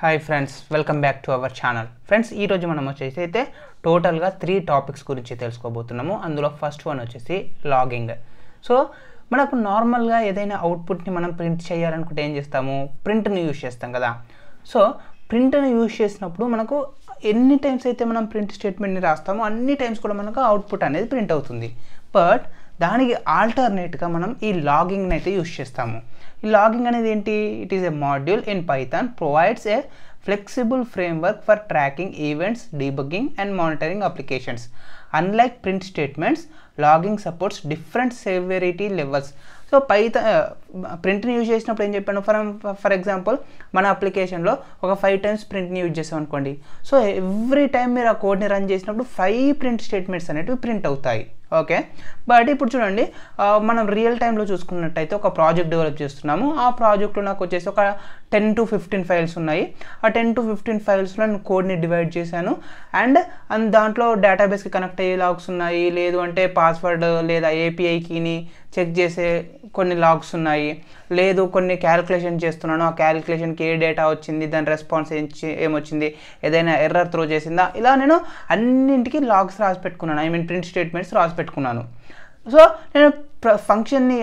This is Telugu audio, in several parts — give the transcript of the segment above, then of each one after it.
Hi friends, welcome back to our channel. Friends, ఈరోజు మనం వచ్చేసి అయితే టోటల్గా 3 టాపిక్స్ గురించి తెలుసుకోబోతున్నాము. అందులో ఫస్ట్ వన్ వచ్చేసి లాగింగ్. సో మనకు నార్మల్గా ఏదైనా అవుట్పుట్ని మనం ప్రింట్ చేయాలనుకుంటే ఏం చేస్తాము? ప్రింట్ని యూజ్ చేస్తాం కదా. సో ప్రింట్ని యూజ్ చేసినప్పుడు మనకు ఎన్ని టైమ్స్ అయితే మనం ప్రింట్ స్టేట్మెంట్ని రాస్తామో అన్ని టైమ్స్ కూడా మనకు అవుట్పుట్ అనేది ప్రింట్ అవుతుంది. బట్ దానికి ఆల్టర్నేట్గా మనం ఈ లాగింగ్ని అయితే యూజ్ చేస్తాము. ఈ లాగింగ్ అనేది ఏంటి? It is a module in Python provides A flexible framework for tracking events, debugging and monitoring applications. Unlike print statements, logging supports different severity levels. So ప్రింట్ని యూజ్ చేసినప్పుడు ఏం చెప్పాను, ఫర్ ఎగ్జాంపుల్ మన అప్లికేషన్లో ఒక 5 టైమ్స్ ప్రింట్ని యూజ్ చేసాం అనుకోండి. సో ఎవ్రీ టైం మీరు ఆ కోడ్ని రన్ చేసినప్పుడు 5 ప్రింట్ స్టేట్మెంట్స్ అనేవి ప్రింట్ అవుతాయి. ఓకే, బట్ ఇప్పుడు చూడండి, మనం రియల్ టైంలో చూసుకున్నట్టయితే ఒక ప్రాజెక్ట్ డెవలప్ చేస్తున్నాము. ఆ ప్రాజెక్ట్లో నాకు వచ్చేసి ఒక 10 to 15 ఫైల్స్ ఉన్నాయి. ఆ 10 to 15 ఫైల్స్లో నేను కోడ్ని డివైడ్ చేశాను. అండ్ దాంట్లో డేటాబేస్కి కనెక్ట్ అయ్యే లాగ్స్ ఉన్నాయి, లేదు అంటే పాస్వర్డ్ లేదా ఏపీఐ కీని చెక్ చేసే కొన్ని లాగ్స్ ఉన్నాయి, లేదు కొన్ని క్యాలిక్యులేషన్ చేస్తున్నాను, ఆ క్యాలిక్యులేషన్కి ఏ డేటా వచ్చింది, దాని రెస్పాన్స్ ఏమొచ్చింది, ఏదైనా ఎర్రర్ త్రో చేసిందా, ఇలా నేను అన్నింటికి లాగ్స్ రాసి పెట్టుకున్నాను. ప్రింట్ స్టేట్మెంట్స్ రాసి పెట్టుకున్నాను. సో నేను ఫంక్షన్ని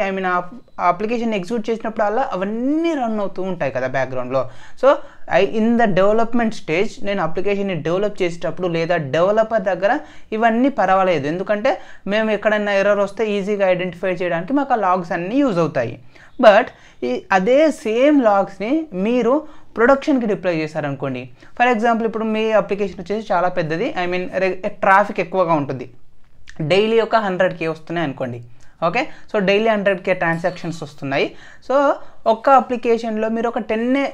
అప్లికేషన్ ఎగ్జిక్యూట్ చేసినప్పుడు అలా అవన్నీ రన్ అవుతూ ఉంటాయి కదా బ్యాక్గ్రౌండ్లో. So in the development stage నేను అప్లికేషన్ని డెవలప్ చేసేటప్పుడు లేదా డెవలపర్ దగ్గర ఇవన్నీ పర్వాలేదు, ఎందుకంటే మేము ఎక్కడైనా ఎర్రర్ వస్తే ఈజీగా ఐడెంటిఫై చేయడానికి మాకు ఆ లాగ్స్ అన్నీ యూజ్ అవుతాయి. బట్ అదే సేమ్ లాగ్స్ని మీరు ప్రొడక్షన్కి డిప్లాయ్ చేశారనుకోండి. ఫర్ ఎగ్జాంపుల్, ఇప్పుడు మీ అప్లికేషన్ వచ్చేసి చాలా పెద్దది, ట్రాఫిక్ ఎక్కువగా ఉంటుంది. డైలీ ఒక 100K వస్తున్నాయి అనుకోండి. Okay, so daily 100K transactions వస్తున్నాయి. సో ఒక్క అప్లికేషన్లో మీరు ఒక 10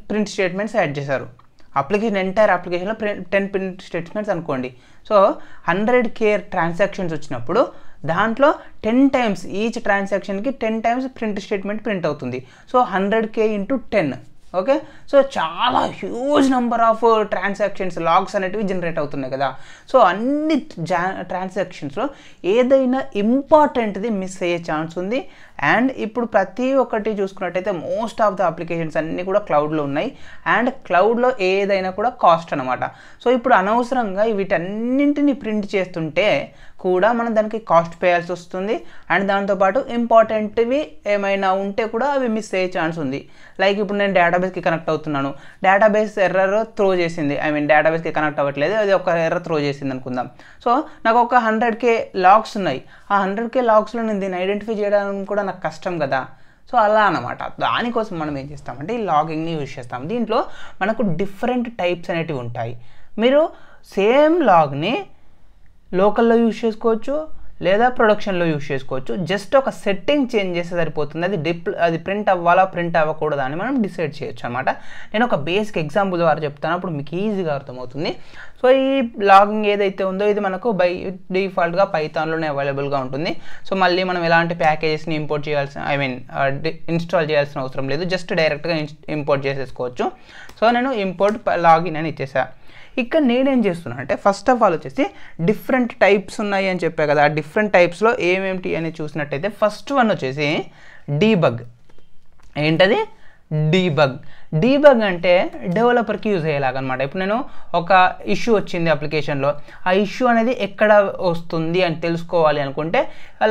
ప్రింట్ స్టేట్మెంట్స్ యాడ్ చేశారు. ఎంటైర్ అప్లికేషన్లో 10 ప్రింట్ స్టేట్మెంట్స్ అనుకోండి. సో 100K ట్రాన్సాక్షన్స్ వచ్చినప్పుడు దాంట్లో 10 టైమ్స్ ఈచ్ ట్రాన్సాక్షన్కి 10 టైమ్స్ ప్రింట్ స్టేట్మెంట్ ప్రింట్ అవుతుంది. So 100K into 10. Okay, so చాలా huge number of transactions logs అనేటివి జనరేట్ అవుతున్నాయి కదా. సో అన్ని ట్రాన్సాక్షన్స్లో ఏదైనా ఇంపార్టెంట్ది మిస్ అయ్యే ఛాన్స్ ఉంది. అండ్ ఇప్పుడు ప్రతి ఒక్కటి చూసుకున్నట్టయితే మోస్ట్ ఆఫ్ ద అప్లికేషన్స్ అన్నీ కూడా క్లౌడ్లో ఉన్నాయి. అండ్ క్లౌడ్లో ఏదైనా కూడా కాస్ట్ అనమాట. సో ఇప్పుడు అనవసరంగా వీటన్నింటిని ప్రింట్ చేస్తుంటే కూడా మనం దానికి కాస్ట్ పేయాల్సి వస్తుంది. అండ్ దాంతోపాటు ఇంపార్టెంట్వి ఏమైనా ఉంటే కూడా అవి మిస్ అయ్యే ఛాన్స్ ఉంది. లైక్ ఇప్పుడు నేను డేటాబేస్కి కనెక్ట్ అవుతున్నాను, డేటాబేస్ ఎర్రర్ త్రో చేసింది, డేటాబేస్కి కనెక్ట్ అవ్వట్లేదు, అది ఒక ఎర్రర్ త్రో చేసింది అనుకుందాం. సో నాకు ఒక 100K లాగ్స్ ఉన్నాయి. ఆ 100K లాగ్స్లో నేను దీన్ని ఐడెంటిఫై చేయడానికి కూడా నాకు కష్టం కదా. సో అలా అనమాట. దానికోసం మనం ఏం చేస్తామంటే ఈ లాగింగ్ని యూజ్ చేస్తాం. దీంట్లో మనకు డిఫరెంట్ టైప్స్ అనేటివి ఉంటాయి. మీరు సేమ్ లాగ్ని లోకల్లో యూజ్ చేసుకోవచ్చు లేదా ప్రొడక్షన్లో యూజ్ చేసుకోవచ్చు. జస్ట్ ఒక సెట్టింగ్ చేంజ్ చేస్తే సరిపోతుంది. అది ప్రింట్ అవ్వాలా ప్రింట్ అవ్వకూడదా అని మనం డిసైడ్ చేయొచ్చు అనమాట. నేను ఒక బేసిక్ ఎగ్జాంపుల్ ద్వారా చెప్తాను, అప్పుడు మీకు ఈజీగా అర్థమవుతుంది. సో ఈ లాగింగ్ ఏదైతే ఉందో ఇది మనకు బై డిఫాల్ట్గా పైథాన్లోనే అవైలబుల్గా ఉంటుంది. సో మళ్ళీ మనం ఎలాంటి ప్యాకేజెస్ని ఇంపోర్ట్ ఇన్స్టాల్ చేయాల్సిన అవసరం లేదు, జస్ట్ డైరెక్ట్గా ఇంపోర్ట్ చేసేసుకోవచ్చు. సో నేను ఇంపోర్ట్ లాగిన్ అని ఇచ్చేసా. ఇక్కడ నేనేం చేస్తున్నా అంటే ఫస్ట్ ఆఫ్ ఆల్ వచ్చేసి డిఫరెంట్ టైప్స్ ఉన్నాయి అని చెప్పా కదా. ఆ డిఫరెంట్ టైప్స్లో ఏమేమిటి అని చూసినట్టయితే ఫస్ట్ వన్ వచ్చేసి డీబగ్. ఏంటది? డీబగ్ అంటే డెవలపర్కి యూజ్ అయ్యేలాగనమాట. ఇప్పుడు నేను ఒక ఇష్యూ వచ్చింది అప్లికేషన్లో, ఆ ఇష్యూ అనేది ఎక్కడ వస్తుంది అని తెలుసుకోవాలి అనుకుంటే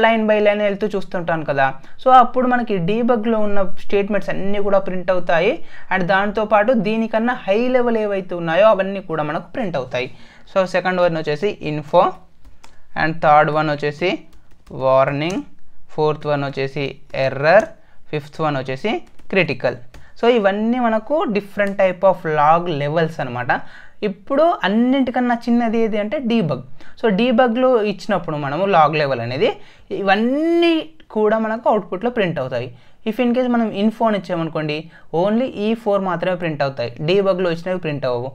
లైన్ బై లైన్ వెళ్తూ చూస్తుంటాను కదా. సో అప్పుడు మనకి డీబగ్లో ఉన్న స్టేట్మెంట్స్ అన్నీ కూడా ప్రింట్ అవుతాయి. అండ్ దాంతోపాటు దీనికన్నా హై లెవెల్ ఏవైతే ఉన్నాయో అవన్నీ కూడా మనకు ప్రింట్ అవుతాయి. సో సెకండ్ వన్ వచ్చేసి ఇన్ఫో, అండ్ థర్డ్ వన్ వచ్చేసి వార్నింగ్, ఫోర్త్ వన్ వచ్చేసి ఎర్రర్, ఫిఫ్త్ వన్ వచ్చేసి క్రిటికల్. సో ఇవన్నీ మనకు different type of log levels అనమాట. ఇప్పుడు అన్నింటికన్నా చిన్నది ఏది అంటే డీబగ్. సో డీబగ్లో ఇచ్చినప్పుడు మనము లాగ్ లెవెల్ అనేది ఇవన్నీ కూడా మనకు అవుట్పుట్లో ప్రింట్ అవుతాయి. ఇఫ్ ఇన్ కేస్ మనం ఇన్ఫోన్ ఇచ్చామనుకోండి, ఓన్లీ ఈ 4 మాత్రమే ప్రింట్ అవుతాయి, డీబగ్లో ఇచ్చినవి ప్రింట్ అవ్వవు.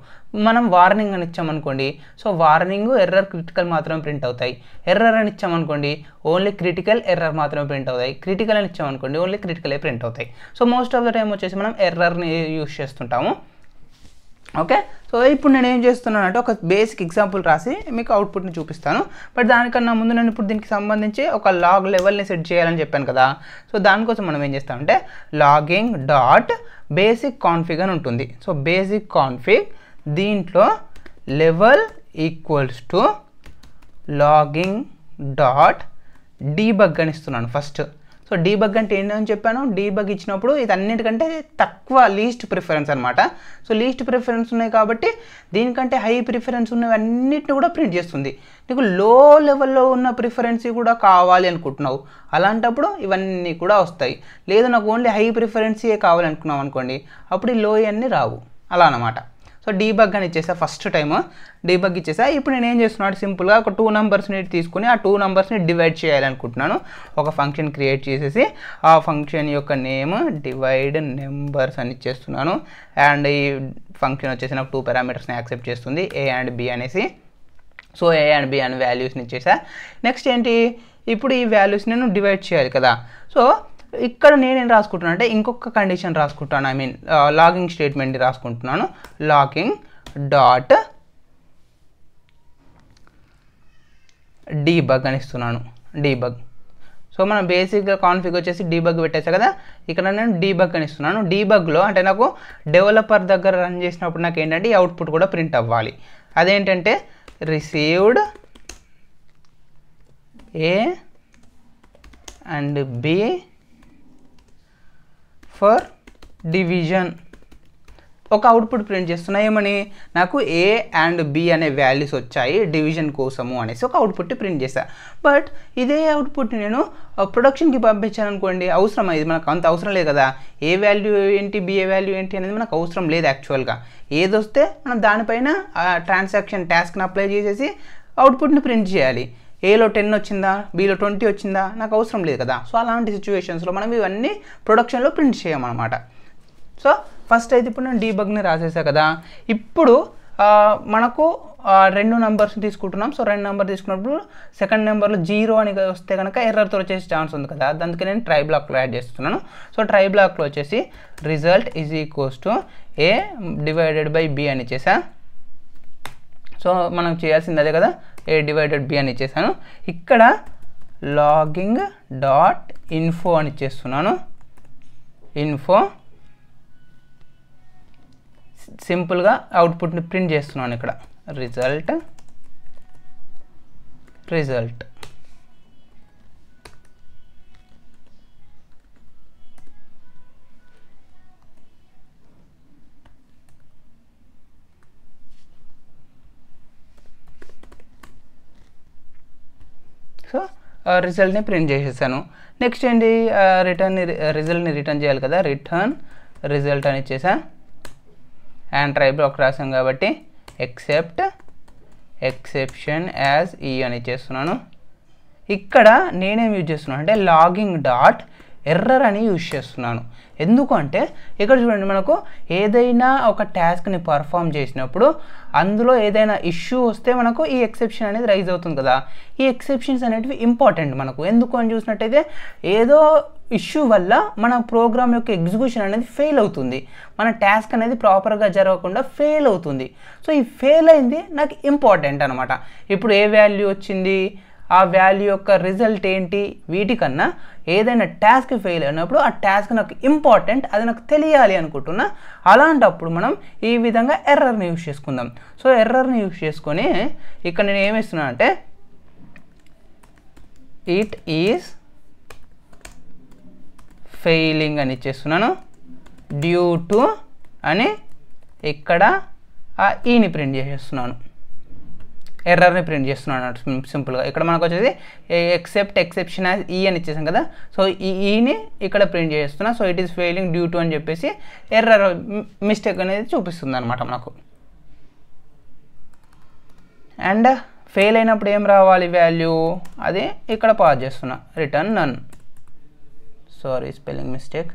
మనం వార్నింగ్ అని ఇచ్చామనుకోండి, సో వార్నింగ్, ఎర్రర్, క్రిటికల్ మాత్రమే ప్రింట్ అవుతాయి. ఎర్రర్ అని ఇచ్చామనుకోండి, ఓన్లీ క్రిటికల్, ఎర్రర్ మాత్రమే ప్రింట్ అవుతాయి. క్రిటికల్ అని ఇచ్చామనుకోండి, ఓన్లీ క్రిటికలే ప్రింట్ అవుతాయి. So most of the time వచ్చేసి మనం ఎర్రర్ని యూజ్ చేస్తుంటాము. ఓకే. సో ఇప్పుడు నేను ఏం చేస్తున్నాను అంటే ఒక బేసిక్ ఎగ్జాంపుల్ రాసి మీకు అవుట్పుట్ని చూపిస్తాను. బట్ దానికన్నా ముందు నేను ఇప్పుడు దీనికి సంబంధించి ఒక లాగ్ లెవెల్ని సెట్ చేయాలని చెప్పాను కదా. సో దానికోసం మనం ఏం చేస్తామంటే లాగింగ్ డాట్ బేసిక్ కాన్ఫిగ్ అని ఉంటుంది. సో బేసిక్ కాన్ఫిగ్ దీంట్లో level equals to logging dot debug అని ఇస్తున్నాను ఫస్ట్. సో డీబగ్ అంటే ఏంటని చెప్పాను, డీబగ్ ఇచ్చినప్పుడు ఇది అన్నిటికంటే తక్కువ లీస్ట్ ప్రిఫరెన్స్ అనమాట. సో లీస్ట్ ప్రిఫరెన్స్ ఉన్నాయి కాబట్టి దీనికంటే హై ప్రిఫరెన్స్ ఉన్నవి అన్నిటిని కూడా ప్రింట్ చేస్తుంది. నీకు లో లెవెల్లో ఉన్న ప్రిఫరెన్స్ కూడా కావాలి అనుకుంటున్నావు, అలాంటప్పుడు ఇవన్నీ కూడా వస్తాయి. లేదు నాకు ఓన్లీ హై ప్రిఫరెన్సే కావాలనుకున్నావు అనుకోండి, అప్పుడు ఈ లో అన్నీ రావు, అలా అనమాట. సో డీబగ్ అని ఇచ్చేసా, ఫస్ట్ టైం డీబగ్ ఇచ్చేసా. ఇప్పుడు నేను ఏం చేస్తున్నాను, సింపుల్గా ఒక 2 నెంబర్స్ని తీసుకుని ఆ 2 నెంబర్స్ని డివైడ్ చేయాలనుకుంటున్నాను. ఒక ఫంక్షన్ క్రియేట్ చేసేసి ఆ ఫంక్షన్ యొక్క నేమ్ డివైడ్ నెంబర్స్ అని ఇచ్చేస్తున్నాను. అండ్ ఈ ఫంక్షన్ వచ్చేసి నాకు 2 పారామీటర్స్ని యాక్సెప్ట్ చేస్తుంది, ఏ అండ్ బి అనేసి. సో ఏ అండ్ బి అనే వాల్యూస్ని ఇచ్చేసా. నెక్స్ట్ ఏంటి, ఇప్పుడు ఈ వాల్యూస్ని నేను డివైడ్ చేయాలి కదా. సో ఇక్కడ నేనేం రాసుకుంటున్నాను అంటే ఇంకొక కండిషన్ రాసుకుంటాను, ఐ మీన్ లాగింగ్ స్టేట్మెంట్ని రాసుకుంటున్నాను. లాగింగ్ డాట్ డీబగ్ అని ఇస్తున్నాను, డీబగ్. సో మనం బేసిక్గా కాన్ఫిగ్ వచ్చేసి డీబగ్ పెట్టేసా కదా, ఇక్కడ నేను డీబగ్ అని ఇస్తున్నాను. డీబగ్లో అంటే నాకు డెవలపర్ దగ్గర రన్ చేసినప్పుడు నాకు ఏంటంటే ఈ అవుట్పుట్ కూడా ప్రింట్ అవ్వాలి. అదేంటంటే received A and B for division, ఒక అవుట్పుట్ ప్రింట్ చేస్తున్నా. ఏమని, నాకు ఏ అండ్ బి అనే వాల్యూస్ వచ్చాయి డివిజన్ కోసము అనేసి ఒక అవుట్పుట్ ప్రింట్ చేశా. బట్ ఇదే అవుట్పుట్ని నేను ప్రొడక్షన్కి పంపించాను అనుకోండి, అవసరం ఇది మనకు అంత అవసరం లేదు కదా. ఏ వాల్యూ ఏంటి, బి ఏ వాల్యూ ఏంటి అనేది మనకు అవసరం లేదు. యాక్చువల్గా ఏది వస్తే మనం దానిపైన ట్రాన్సాక్షన్ టాస్క్ని అప్లై చేసేసి అవుట్పుట్ని ప్రింట్ చేయాలి. ఏలో 10 వచ్చిందా, బీలో 20 వచ్చిందా నాకు అవసరం లేదు కదా. సో అలాంటి సిచ్యువేషన్స్లో మనం ఇవన్నీ ప్రొడక్షన్లో ప్రింట్ చేయమన్నమాట. సో ఫస్ట్ అయితే ఇప్పుడు నేను డీబగ్ని రాసేసా కదా. ఇప్పుడు మనకు 2 నెంబర్స్ తీసుకుంటున్నాం. సో 2 నెంబర్ తీసుకున్నప్పుడు సెకండ్ నెంబర్లో 0 అని వస్తే కనుక ఎర్రర్తో వచ్చేసి ఛాన్స్ ఉంది కదా, అందుకే నేను ట్రై బ్లాక్లో యాడ్ చేస్తున్నాను. సో ట్రై బ్లాక్లో వచ్చేసి result is equals to a divided by b అని ఇచ్చేసా. సో మనం చేయాల్సింది అదే కదా, ఏ డివైడెడ్ బి అని ఇచ్చేసాను. ఇక్కడ లాగింగ్ డాట్ ఇన్ఫో అని ఇచ్చేస్తున్నాను. ఇన్ఫో సింపుల్గా అవుట్పుట్ని ప్రింట్ చేస్తున్నాను. ఇక్కడ రిజల్ట్ సో రిజల్ట్ని ప్రింట్ చేసేసాను. నెక్స్ట్ ఏంటి, రిజల్ట్ని రిటర్న్ చేయాలి కదా, రిటర్న్ రిజల్ట్ అని ఇచ్చేసా. అండ్ ట్రై బ్లాక్ రాసాం కాబట్టి ఎక్సెప్ట్ ఎక్సెప్షన్ యాజ్ ఈ అని ఇచ్చేస్తున్నాను. ఇక్కడ నేనేం యూజ్ చేస్తున్నాను అంటే లాగింగ్ డాట్ ఎర్రర్ అని యూజ్ చేస్తున్నాను. ఎందుకంటే ఇక్కడ చూడండి, మనకు ఏదైనా ఒక టాస్క్ని పర్ఫామ్ చేసినప్పుడు అందులో ఏదైనా ఇష్యూ వస్తే మనకు ఈ ఎక్సెప్షన్ అనేది రైజ్ అవుతుంది కదా. ఈ ఎక్సెప్షన్స్ అనేటివి ఇంపార్టెంట్ మనకు. ఎందుకు అని చూసినట్టయితే ఏదో ఇష్యూ వల్ల మన ప్రోగ్రామ్ యొక్క ఎగ్జిక్యూషన్ అనేది ఫెయిల్ అవుతుంది, మన టాస్క్ అనేది ప్రాపర్గా జరగకుండా ఫెయిల్ అవుతుంది. సో ఈ ఫెయిల్ అయింది నాకు ఇంపార్టెంట్ అనమాట. ఇప్పుడు ఏ వాల్యూ వచ్చింది, ఆ వాల్యూ యొక్క రిజల్ట్ ఏంటి, వీటికన్నా ఏదైనా టాస్క్ ఫెయిల్ అయినప్పుడు ఆ టాస్క్ నాకు ఇంపార్టెంట్, అది నాకు తెలియాలి అనుకుంటున్నా. అలాంటప్పుడు మనం ఈ విధంగా ఎర్రర్ని యూజ్ చేసుకుందాం. సో ఎర్రర్ని యూజ్ చేసుకొని ఇక్కడ నేను ఏమిస్తున్నాను అంటే ఇట్ ఈజ్ ఫెయిలింగ్ అని ఇచ్చేస్తున్నాను. డ్యూ టు అని ఇక్కడ ఆ ఈని ప్రింట్ చేసేస్తున్నాను, ఎర్రర్ని ప్రింట్ చేస్తున్నాను సింపుల్గా. ఇక్కడ మనకు వచ్చేసి ఎక్సెప్ట్ ఎక్సెప్షన్ యాజ్ ఈ అని ఇచ్చేసాం కదా. సో ఈ ఈని ఇక్కడ ప్రింట్ చేస్తున్నా. So it is failing due to అని చెప్పేసి ఎర్రర్ మిస్టేక్ అనేది చూపిస్తుంది అనమాట మనకు. అండ్ ఫెయిల్ అయినప్పుడు ఏం రావాలి వాల్యూ, అది ఇక్కడ పాస్ చేస్తున్నా, return none. Sorry spelling mistake.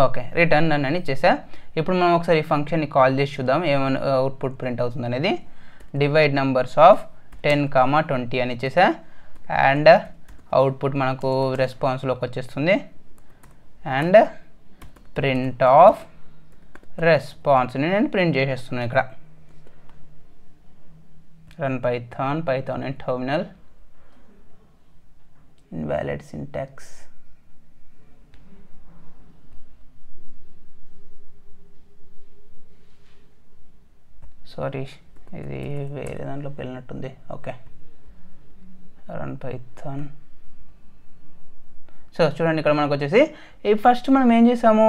Okay, return none అని ఇచ్చేసా. ఇప్పుడు మనం ఒకసారి ఈ ఫంక్షన్ని కాల్ చేసి చూద్దాం ఏమైనా అవుట్పుట్ ప్రింట్ అవుతుంది అనేది. డివైడ్ నెంబర్స్ ఆఫ్ 10, 20 అని ఇచ్చేసా. అండ్ అవుట్పుట్ మనకు రెస్పాన్స్లోకి వచ్చేస్తుంది. అండ్ ప్రింట్ ఆఫ్ రెస్పాన్స్ని నేను ప్రింట్ చేసేస్తున్నాను ఇక్కడ. Run python and terminal, invalid syntax. Sorry, ఇది వేరే దాంట్లోకి వెళ్ళినట్టుంది. Okay, run python. సో చూడండి, ఇక్కడ మనకు వచ్చేసి ఫస్ట్ మనం ఏం చేసాము,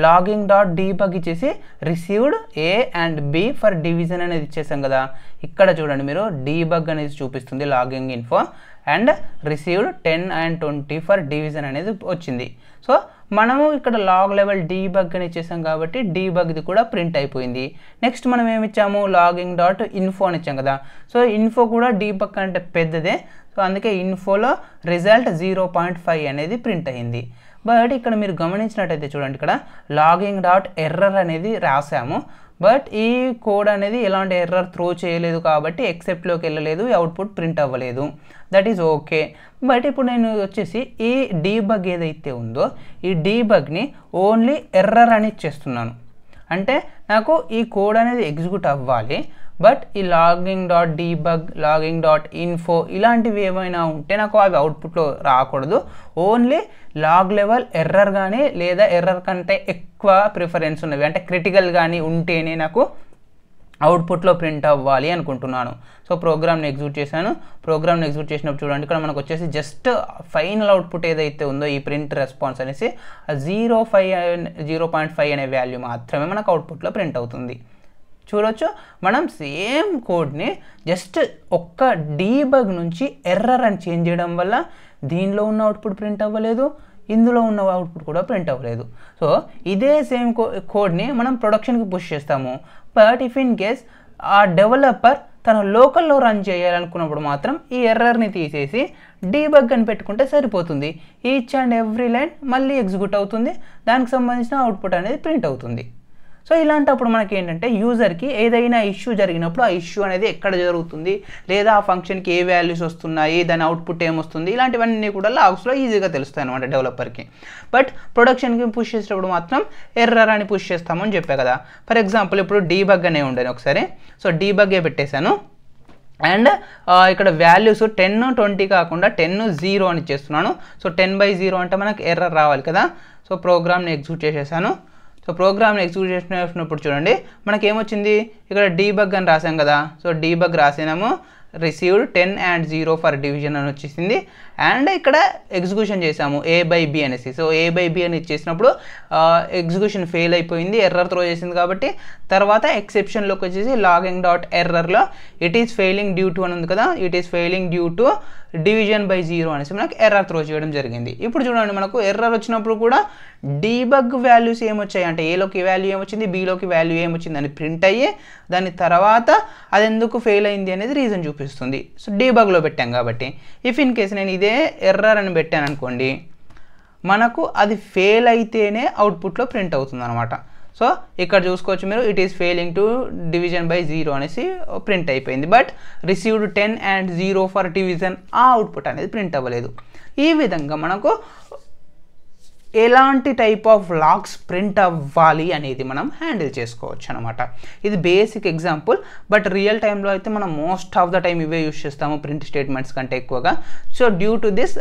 లాగింగ్ డాట్ డీబగ్ ఇచ్చేసి received A and B for division అనేది ఇచ్చేసాం కదా. ఇక్కడ చూడండి మీరు డీబగ్ అనేది చూపిస్తుంది logging info, and received 10 and 20 for division అనేది వచ్చింది. సో మనము ఇక్కడ లాగ్ లెవెల్ డీబగ్ అని ఇచ్చేసాం కాబట్టి డీబగ్ది కూడా ప్రింట్ అయిపోయింది. నెక్స్ట్ మనం ఏమి ఇచ్చాము, లాగింగ్ డాట్ ఇన్ఫో అని ఇచ్చాం కదా. సో ఇన్ఫో కూడా డీబగ్ అంటే పెద్దదే, సో అందుకే ఇన్ఫోలో రిజల్ట్ 0.5 అనేది ప్రింట్ అయ్యింది. బట్ ఇక్కడ మీరు గమనించినట్టయితే చూడండి, ఇక్కడ లాగింగ్ డాట్ ఎర్రర్ అనేది రాసాము, బట్ ఈ కోడ్ అనేది ఎలాంటి ఎర్రర్ త్రో చేయలేదు కాబట్టి ఎక్సెప్ట్లోకి వెళ్ళలేదు, అవుట్పుట్ ప్రింట్ అవ్వలేదు. That is okay. బట్ ఇప్పుడు నేను వచ్చేసి ఈ డీబగ్ ఏదైతే ఉందో ఈ డీబగ్ని ఓన్లీ ఎర్రర్ అని ఇచ్చేస్తున్నాను. అంటే నాకు ఈ కోడ్ అనేది ఎగ్జిక్యూట్ అవ్వాలి, బట్ ఈ logging dot debug, logging dot info ఇలాంటివి ఏమైనా ఉంటే నాకు అవి అవుట్పుట్లో రాకూడదు. ఓన్లీ లాగ్ లెవెల్ ఎర్రర్ కానీ లేదా ఎర్రర్ కంటే ఎక్కువ ప్రిఫరెన్స్ ఉన్నవి అంటే క్రిటికల్ కానీ ఉంటేనే నాకు అవుట్పుట్లో ప్రింట్ అవ్వాలి అనుకుంటున్నాను. సో ప్రోగ్రామ్ని ఎగ్జిక్యూట్ చేశాను. ప్రోగ్రామ్ని ఎగ్జిక్యూట్ చేసినప్పుడు చూడండి, ఇక్కడ మనకు వచ్చేసి జస్ట్ ఫైనల్ అవుట్పుట్ ఏదైతే ఉందో ఈ ప్రింట్ రెస్పాన్స్ అనేసి 0.5 అనే వాల్యూ మాత్రమే మనకు అవుట్పుట్లో ప్రింట్ అవుతుంది. చూడొచ్చు, మనం సేమ్ కోడ్ని జస్ట్ ఒక్క డీబగ్ నుంచి ఎర్రర్ అని చేంజ్ చేయడం వల్ల దీనిలో ఉన్న అవుట్పుట్ ప్రింట్ అవ్వలేదు, ఇందులో ఉన్న అవుట్పుట్ కూడా ప్రింట్ అవ్వలేదు. సో ఇదే సేమ్ కోడ్ని మనం ప్రొడక్షన్కి పుష్ చేస్తాము. బట్ ఇఫ్ ఇన్ కేస్ ఆ డెవలపర్ తన లోకల్లో రన్ చేయాలనుకున్నప్పుడు మాత్రం ఈ ఎర్రర్ని తీసేసి డీబగ్ అని పెట్టుకుంటే సరిపోతుంది. ఈచ్ అండ్ ఎవ్రీ లైన్ మళ్ళీ ఎగ్జిక్యూట్ అవుతుంది, దానికి సంబంధించిన అవుట్పుట్ అనేది ప్రింట్ అవుతుంది. సో ఇలాంటప్పుడు మనకి ఏంటంటే యూజర్కి ఏదైనా ఇష్యూ జరిగినప్పుడు ఆ ఇష్యూ అనేది ఎక్కడ జరుగుతుంది, లేదా ఆ ఫంక్షన్కి ఏ వాల్యూస్ వస్తున్నాయి, దాని అవుట్పుట్ ఏమొస్తుంది, ఇలాంటివన్నీ కూడా లాగ్స్లో ఈజీగా తెలుస్తాయి అనమాట డెవలపర్కి. బట్ ప్రొడక్షన్కి పుష్ చేసేటప్పుడు మాత్రం ఎర్రర్ అని పుష్ చేస్తామని చెప్పా కదా. ఫర్ ఎగ్జాంపుల్ ఇప్పుడు డీబగ్ అనే ఉండేది ఒకసారి. సో డీబగే పెట్టేశాను, అండ్ ఇక్కడ వాల్యూస్ 10, 20 కాకుండా 10, 0 అని ఇచ్చేస్తున్నాను. సో 10/0 అంటే మనకు ఎర్రర్ రావాలి కదా. సో ప్రోగ్రామ్ని ఎగ్జిక్యూట్ చేసేసాను. సో ప్రోగ్రామ్ని ఎగ్జిక్యూట్ చేసినప్పుడు చూడండి మనకి ఏమొచ్చింది, ఇక్కడ డీబగ్ అని రాసాం కదా. సో డీబగ్ రాసినాము, రిసీవ్డ్ 10 and 0 ఫర్ డివిజన్ అని వచ్చేసింది. అండ్ ఇక్కడ ఎగ్జిక్యూషన్ చేసాము A/B అనేసి. సో A/B అని ఇచ్చేసినప్పుడు ఎగ్జిక్యూషన్ ఫెయిల్ అయిపోయింది, ఎర్రర్ త్రో చేసింది కాబట్టి. తర్వాత ఎక్సెప్షన్లోకి వచ్చేసి లాగింగ్ డాట్ ఎర్రర్లో it is failing due to అని ఉంది కదా, it is failing due to division/0 అనేసి మనకు ఎర్రర్ త్రో చేయడం జరిగింది. ఇప్పుడు చూడండి, మనకు ఎర్రర్ వచ్చినప్పుడు కూడా డీబగ్ వాల్యూస్ ఏమొచ్చాయి అంటే ఏలోకి వాల్యూ ఏమొచ్చింది, బీలోకి వాల్యూ ఏమొచ్చింది అని ప్రింట్ అయ్యి దాని తర్వాత అది ఎందుకు ఫెయిల్ అయింది అనేది రీజన్ చూపిస్తుంది. సో డీబగ్లో పెట్టాం కాబట్టి. ఇఫ్ ఇన్ కేస్ నేను ఇదే ఎర్రర్ అని పెట్టాను అనుకోండి, మనకు అది ఫెయిల్ అయితేనే అవుట్పుట్లో ప్రింట్ అవుతుంది అనమాట. సో ఇక్కడ చూసుకోవచ్చు మీరు, it is failing to division/0 అనేసి ప్రింట్ అయిపోయింది. But received 10 and 0 for division ఆ అవుట్పుట్ అనేది ప్రింట్ అవ్వలేదు. ఈ విధంగా మనకు ఎలాంటి టైప్ ఆఫ్ లాగ్స్ ప్రింట్ అవ్వాలి అనేది మనం హ్యాండిల్ చేసుకోవచ్చు అనమాట. ఇది బేసిక్ ఎగ్జాంపుల్, బట్ రియల్ టైంలో అయితే మనం మోస్ట్ ఆఫ్ ద టైం ఇవే యూస్ చేస్తాము ప్రింట్ స్టేట్మెంట్స్ కంటే ఎక్కువగా. సో డ్యూ టు దిస్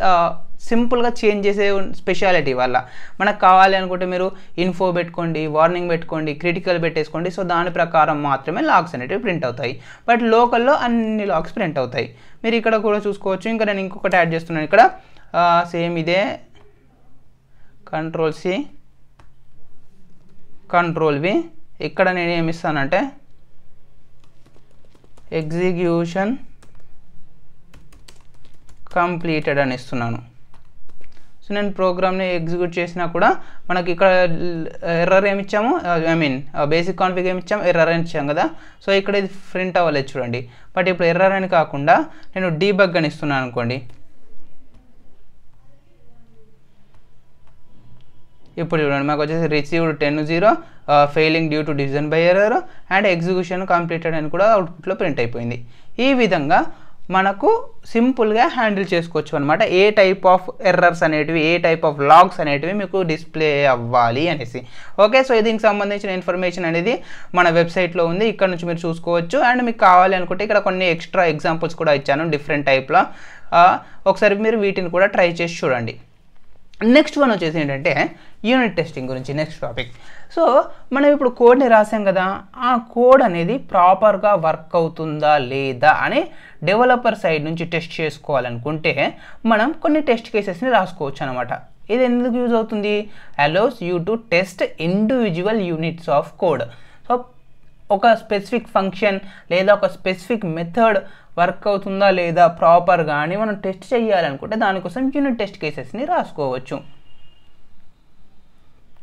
సింపుల్గా చేంజ్ చేసే స్పెషాలిటీ వల్ల మనకు కావాలి అనుకుంటే మీరు ఇన్ఫో పెట్టుకోండి, వార్నింగ్ పెట్టుకోండి, క్రిటికల్ పెట్టేసుకోండి. సో దాని ప్రకారం మాత్రమే లాగ్స్ అనేవి ప్రింట్ అవుతాయి. బట్ లోకల్లో అన్ని లాగ్స్ ప్రింట్ అవుతాయి. మీరు ఇక్కడ కూడా చూసుకోవచ్చు. ఇంకా నేను ఇంకొకటి యాడ్ చేస్తున్నాను ఇక్కడ, సేమ్ ఇదే Ctrl+C Ctrl+V. ఇక్కడ నేను ఏమి ఇస్తానంటే ఎగ్జిక్యూషన్ కంప్లీటెడ్ అని ఇస్తున్నాను. సో నేను ప్రోగ్రామ్ని ఎగ్జిక్యూట్ చేసినా కూడా మనకి ఇక్కడ ఎర్రర్ ఏమి ఇచ్చాము, బేసిక్ కాన్ఫిగ్ ఏమి ఇచ్చాము, ఎర్రర్ అని ఇచ్చాం కదా. సో ఇక్కడ ఇది ప్రింట్ అవ్వలేదు చూడండి. బట్ ఇప్పుడు ఎర్రర్ అని కాకుండా నేను డీబగ్ అని ఇస్తున్నాను అనుకోండి, ఇప్పుడు చూడండి మాకు వచ్చేసి received 10, 0 failing due to division by error and execution completed అని కూడా అవుట్పుట్లో ప్రింట్ అయిపోయింది. ఈ విధంగా మనకు సింపుల్గా హ్యాండిల్ చేసుకోవచ్చు అనమాట. ఏ టైప్ ఆఫ్ ఎర్రర్స్ అనేటివి, ఏ టైప్ ఆఫ్ లాగ్స్ అనేటివి మీకు డిస్ప్లే అవ్వాలి అనేసి. ఓకే, సో దీనికి సంబంధించిన ఇన్ఫర్మేషన్ అనేది మన వెబ్సైట్లో ఉంది, ఇక్కడ నుంచి మీరు చూసుకోవచ్చు. అండ్ మీకు కావాలి అనుకుంటే ఇక్కడ కొన్ని ఎక్స్ట్రా ఎగ్జాంపుల్స్ కూడా ఇచ్చాను డిఫరెంట్ టైప్లో. ఒకసారి మీరు వీటిని కూడా ట్రై చేసి చూడండి. నెక్స్ట్ వన్ వచ్చేసి ఏంటంటే యూనిట్ టెస్టింగ్ గురించి నెక్స్ట్ టాపిక్. సో మనం ఇప్పుడు కోడ్ని రాసాం కదా, ఆ కోడ్ అనేది ప్రాపర్గా వర్క్ అవుతుందా లేదా అని డెవలపర్ సైడ్ నుంచి టెస్ట్ చేసుకోవాలనుకుంటే మనం కొన్ని టెస్ట్ కేసెస్ని రాసుకోవచ్చు అనమాట. ఇది ఎందుకు యూజ్ అవుతుంది? Allows you to test individual units of code. So ఒక స్పెసిఫిక్ ఫంక్షన్ లేదా ఒక స్పెసిఫిక్ మెథడ్ వర్క్ అవుతుందా లేదా ప్రాపర్గా అని మనం టెస్ట్ చేయాలనుకుంటే దానికోసం యూనిట్ టెస్ట్ కేసెస్ని రాసుకోవచ్చు.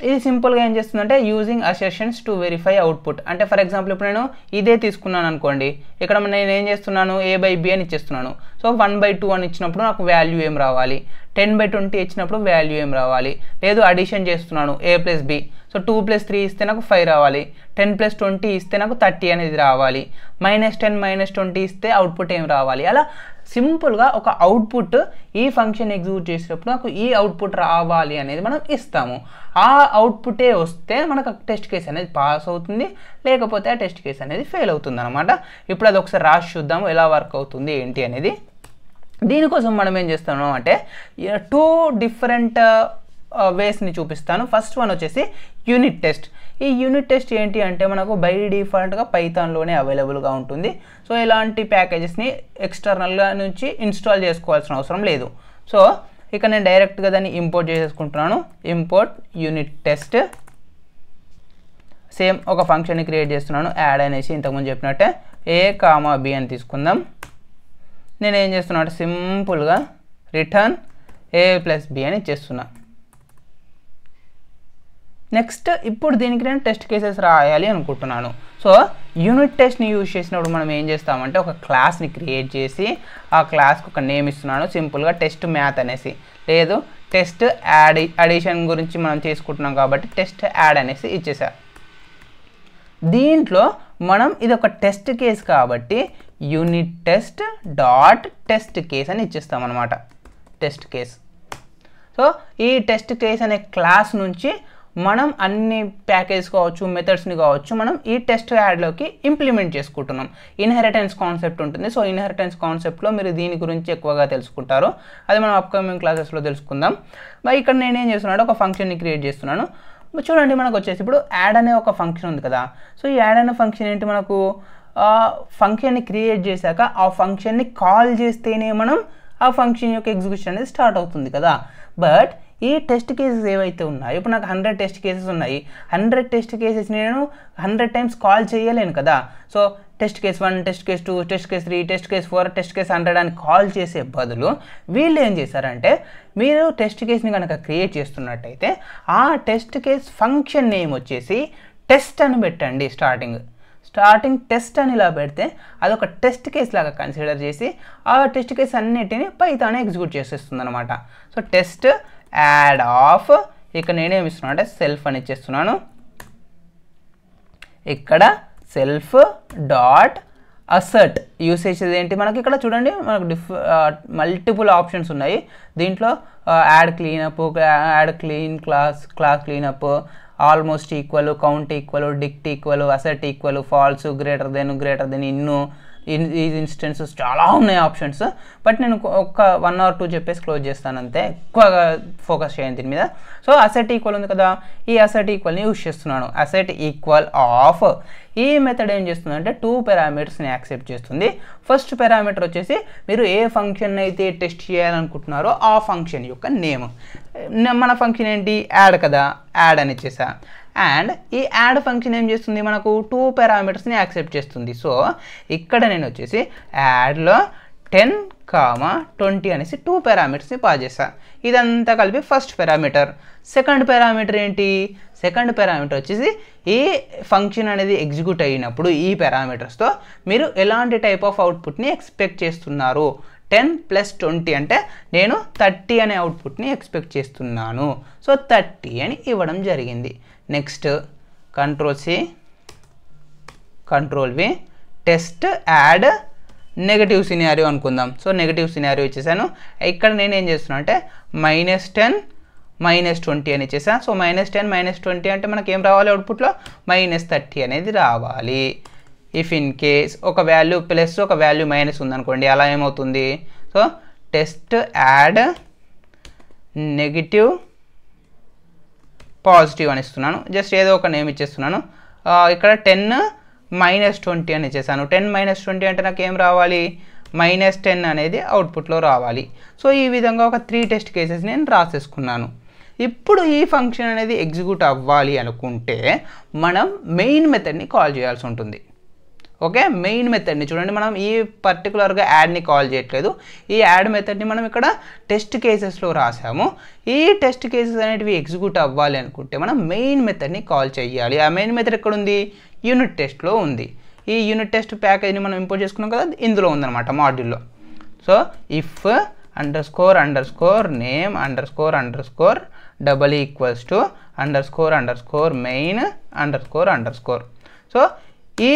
ఇది సింపుల్గా ఏం చేస్తుందంటే యూజింగ్ అసెషన్స్ టు వెరిఫై అవుట్పుట్. అంటే ఫర్ ఎగ్జాంపుల్ ఇప్పుడు నేను ఇదే తీసుకున్నాను అనుకోండి, ఇక్కడ నేను ఏం చేస్తున్నాను, a/b అని ఇచ్చేస్తున్నాను. సో 1/2 అని ఇచ్చినప్పుడు నాకు వాల్యూ ఏం రావాలి, 10/20 ఇచ్చినప్పుడు వాల్యూ ఏం రావాలి. లేదు అడిషన్ చేస్తున్నాను a+b, సో 2+3 ఇస్తే నాకు 5 రావాలి, 10+20 ఇస్తే నాకు 30 అనేది రావాలి, -10 -20 ఇస్తే అవుట్పుట్ ఏం రావాలి. అలా సింపుల్గా ఒక అవుట్పుట్ ఈ ఫంక్షన్ ఎగ్జిక్యూట్ చేసేటప్పుడు నాకు ఈ అవుట్పుట్ రావాలి అనేది మనం ఇస్తాము. ఆ అవుట్పుటే వస్తే మనకు టెస్ట్ కేస్ అనేది పాస్ అవుతుంది, లేకపోతే ఆ టెస్ట్ కేస్ అనేది ఫెయిల్ అవుతుంది అనమాట. ఇప్పుడు అది ఒకసారి రాసి చూద్దాము ఎలా వర్క్ అవుతుంది ఏంటి అనేది. దీనికోసం మనం ఏం చేస్తున్నాం అంటే 2 డిఫరెంట్ వేస్ని చూపిస్తాను. ఫస్ట్ వన్ వచ్చేసి యూనిట్ టెస్ట్. ఈ యూనిట్ టెస్ట్ ఏంటి అంటే మనకు బై డిఫాల్ట్గా పైథాన్లోనే అవైలబుల్గా ఉంటుంది. సో ఇలాంటి ప్యాకేజెస్ని ఎక్స్టర్నల్గా నుంచి ఇన్స్టాల్ చేసుకోవాల్సిన అవసరం లేదు. సో ఇక నేను డైరెక్ట్గా దాన్ని ఇంపోర్ట్ చేసేసుకుంటున్నాను. Import unit test. సేమ్ ఒక ఫంక్షన్ని క్రియేట్ చేస్తున్నాను, యాడ్ అనేసి ఇంతకుముందు చెప్పినట్టే a,b అని తీసుకుందాం. నేను ఏం చేస్తున్నా అంటే సింపుల్గా రిటర్న్ a+b అని ఇచ్చేస్తున్నా. నెక్స్ట్ ఇప్పుడు దీనికి నేను టెస్ట్ కేసెస్ రాయాలి అనుకుంటున్నాను. సో యూనిట్ టెస్ట్ని యూజ్ చేసినప్పుడు మనం ఏం చేస్తామంటే ఒక క్లాస్ని క్రియేట్ చేసి ఆ క్లాస్కి ఒక నేమ్ ఇస్తున్నాను, సింపుల్గా టెస్ట్ మ్యాథ్ అనేసి. లేదు టెస్ట్ అడిషన్ గురించి మనం తీసుకుంటున్నాం కాబట్టి టెస్ట్ యాడ్ అనేసి ఇచ్చేసా. దీంట్లో మనం ఇది ఒక టెస్ట్ కేస్ కాబట్టి unit test dot test case అని ఇచ్చేస్తాం అనమాట. Test case. సో ఈ టెస్ట్ కేస్ అనే క్లాస్ నుంచి మనం అన్ని ప్యాకేజ్ కావచ్చు, మెథడ్స్ని కావచ్చు, మనం ఈ టెస్ట్ యాడ్లోకి ఇంప్లిమెంట్ చేసుకుంటున్నాం. ఇన్హెరిటెన్స్ కాన్సెప్ట్ ఉంటుంది. సో ఇన్హెరిటెన్స్ కాన్సెప్ట్లో మీరు దీని గురించి ఎక్కువగా తెలుసుకుంటారు, అది మనం అప్కమింగ్ క్లాసెస్లో తెలుసుకుందాం. మరి ఇక్కడ నేనేం చేస్తున్నాను, ఒక ఫంక్షన్ని క్రియేట్ చేస్తున్నాను. చూడండి మనకు వచ్చేసి ఇప్పుడు యాడ్ అనే ఒక ఫంక్షన్ ఉంది కదా. సో ఈ యాడ్ అనే ఫంక్షన్ ఏంటి, మనకు ఫంక్షన్ని క్రియేట్ చేశాక ఆ ఫంక్షన్ని కాల్ చేస్తేనే మనం ఆ ఫంక్షన్ యొక్క ఎగ్జిక్యూషన్ అనేది స్టార్ట్ అవుతుంది కదా. బట్ ఈ టెస్ట్ కేసెస్ ఏవైతే ఉన్నాయో, ఇప్పుడు నాకు 100 టెస్ట్ కేసెస్ ఉన్నాయి. 100 టెస్ట్ కేసెస్ నేను 100 టైమ్స్ కాల్ చేయలేను కదా. So test case 1, test case 2, test case 3, test case 4, test case 100 అని కాల్ చేసే బదులు వీళ్ళు ఏం చేశారంటే, మీరు టెస్ట్ కేస్ని కనుక క్రియేట్ చేస్తున్నట్టయితే ఆ టెస్ట్ కేస్ ఫంక్షన్ నేమ్ వచ్చేసి టెస్ట్ అని పెట్టండి. స్టార్టింగ్ టెస్ట్ అని ఇలా పెడితే అదొక టెస్ట్ కేస్ లాగా కన్సిడర్ చేసి ఆ టెస్ట్ కేస్ అన్నిటిని పైథాన్ ఎగ్జిక్యూట్ చేసేస్తుంది అనమాట. సో టెస్ట్ యాడ్ ఆఫ్, ఇక్కడ నేనేమి ఇస్తున్నాను అంటే సెల్ఫ్ అని ఇచ్చేస్తున్నాను. ఇక్కడ సెల్ఫ్ డాట్ అసర్ట్ యూస్ చేసేది ఏంటి, మనకి ఇక్కడ చూడండి మనకు మల్టిపుల్ ఆప్షన్స్ ఉన్నాయి. దీంట్లో add cleanup, add clean class cleanup, almost equal, count equal, dict equal, assert equal, false, greater than ఇన్ను, ఈ ఇన్స్టెన్సెస్ చాలా ఉన్నాయి ఆప్షన్స్. బట్ నేను ఒక 1 or 2 చెప్పేసి క్లోజ్ చేస్తాను అంతే, ఎక్కువగా ఫోకస్ చేయండి దీని మీద. సో అసెట్ ఈక్వల్ ఉంది కదా, ఈ అసెట్ ఈక్వల్ని యూజ్ చేస్తున్నాను. అసెట్ ఈక్వల్ ఆఫ్ ఈ మెథడ్ ఏం చేస్తుందంటే 2 పారామీటర్స్ని యాక్సెప్ట్ చేస్తుంది. ఫస్ట్ పారామీటర్ వచ్చేసి మీరు ఏ ఫంక్షన్ అయితే టెస్ట్ చేయాలనుకుంటున్నారో ఆ ఫంక్షన్ యొక్క నేమ్. మన ఫంక్షన్ ఏంటి, యాడ్ కదా, యాడ్ అని ఇచ్చేసా. అండ్ ఈ యాడ్ ఫంక్షన్ ఏం చేస్తుంది, మనకు 2 పారామీటర్స్ని యాక్సెప్ట్ చేస్తుంది. సో ఇక్కడ నేను వచ్చేసి యాడ్లో 10, 20 అనేసి 2 పారామీటర్స్ని పాస్ చేస్తా. ఇదంతా కలిపి ఫస్ట్ పారామీటర్. సెకండ్ పారామీటర్ ఏంటి, సెకండ్ పారామీటర్ వచ్చేసి ఈ ఫంక్షన్ అనేది ఎగ్జిక్యూట్ అయినప్పుడు ఈ పారామీటర్స్తో మీరు ఎలాంటి టైప్ ఆఫ్ అవుట్పుట్ని ఎక్స్పెక్ట్ చేస్తున్నారు. 10 + 20 అంటే నేను 30 అనే అవుట్పుట్ని ఎక్స్పెక్ట్ చేస్తున్నాను. సో 30 అని ఇవ్వడం జరిగింది. Next Ctrl+C Ctrl+V test add negative scenario అనుకుందాం. సో నెగటివ్ సినారియో ఇచ్చేసాను. ఇక్కడ నేను ఏం చేస్తున్నాను అంటే -10 -20 అని ఇచ్చేసాను. సో -10 -20 అంటే మనకి ఏం రావాలి అవుట్పుట్లో -30 అనేది రావాలి. ఇఫ్ ఇన్ కేస్ ఒక వాల్యూ ప్లస్ ఒక వాల్యూ మైనస్ ఉందనుకోండి, అలా ఏమవుతుంది? So test add negative positive అని ఇస్తున్నాను. జస్ట్ ఏదో ఒక నేమ్ ఇచ్చేస్తున్నాను. ఇక్కడ 10 -20 అని ఇచ్చేసాను. 10 -20 అంటే నాకు ఏం రావాలి? -10 అనేది అవుట్పుట్లో రావాలి. సో ఈ విధంగా ఒక 3 టెస్ట్ కేసెస్ నేను రాసేసుకున్నాను. ఇప్పుడు ఈ ఫంక్షన్ అనేది ఎగ్జిక్యూట్ అవ్వాలి అనుకుంటే మనం మెయిన్ మెథడ్ని కాల్ చేయాల్సి ఉంటుంది. ఓకే, మెయిన్ మెథడ్ని చూడండి, మనం ఈ పర్టికులర్గా యాడ్ని కాల్ చేయట్లేదు. ఈ యాడ్ మెథడ్ని మనం ఇక్కడ టెస్ట్ కేసెస్లో రాసాము. ఈ టెస్ట్ కేసెస్ అనేటివి ఎగ్జిక్యూట్ అవ్వాలి అనుకుంటే మనం మెయిన్ మెథడ్ని కాల్ చేయాలి. ఆ మెయిన్ మెథడ్ ఎక్కడ ఉంది? యూనిట్ టెస్ట్లో ఉంది. ఈ యూనిట్ టెస్ట్ ప్యాకేజ్ని మనం ఇంపోర్ట్ చేసుకున్నాం కదా, ఇందులో ఉందన్నమాట మాడ్యూల్లో. So if __name __ double equals to __ main __ so ఈ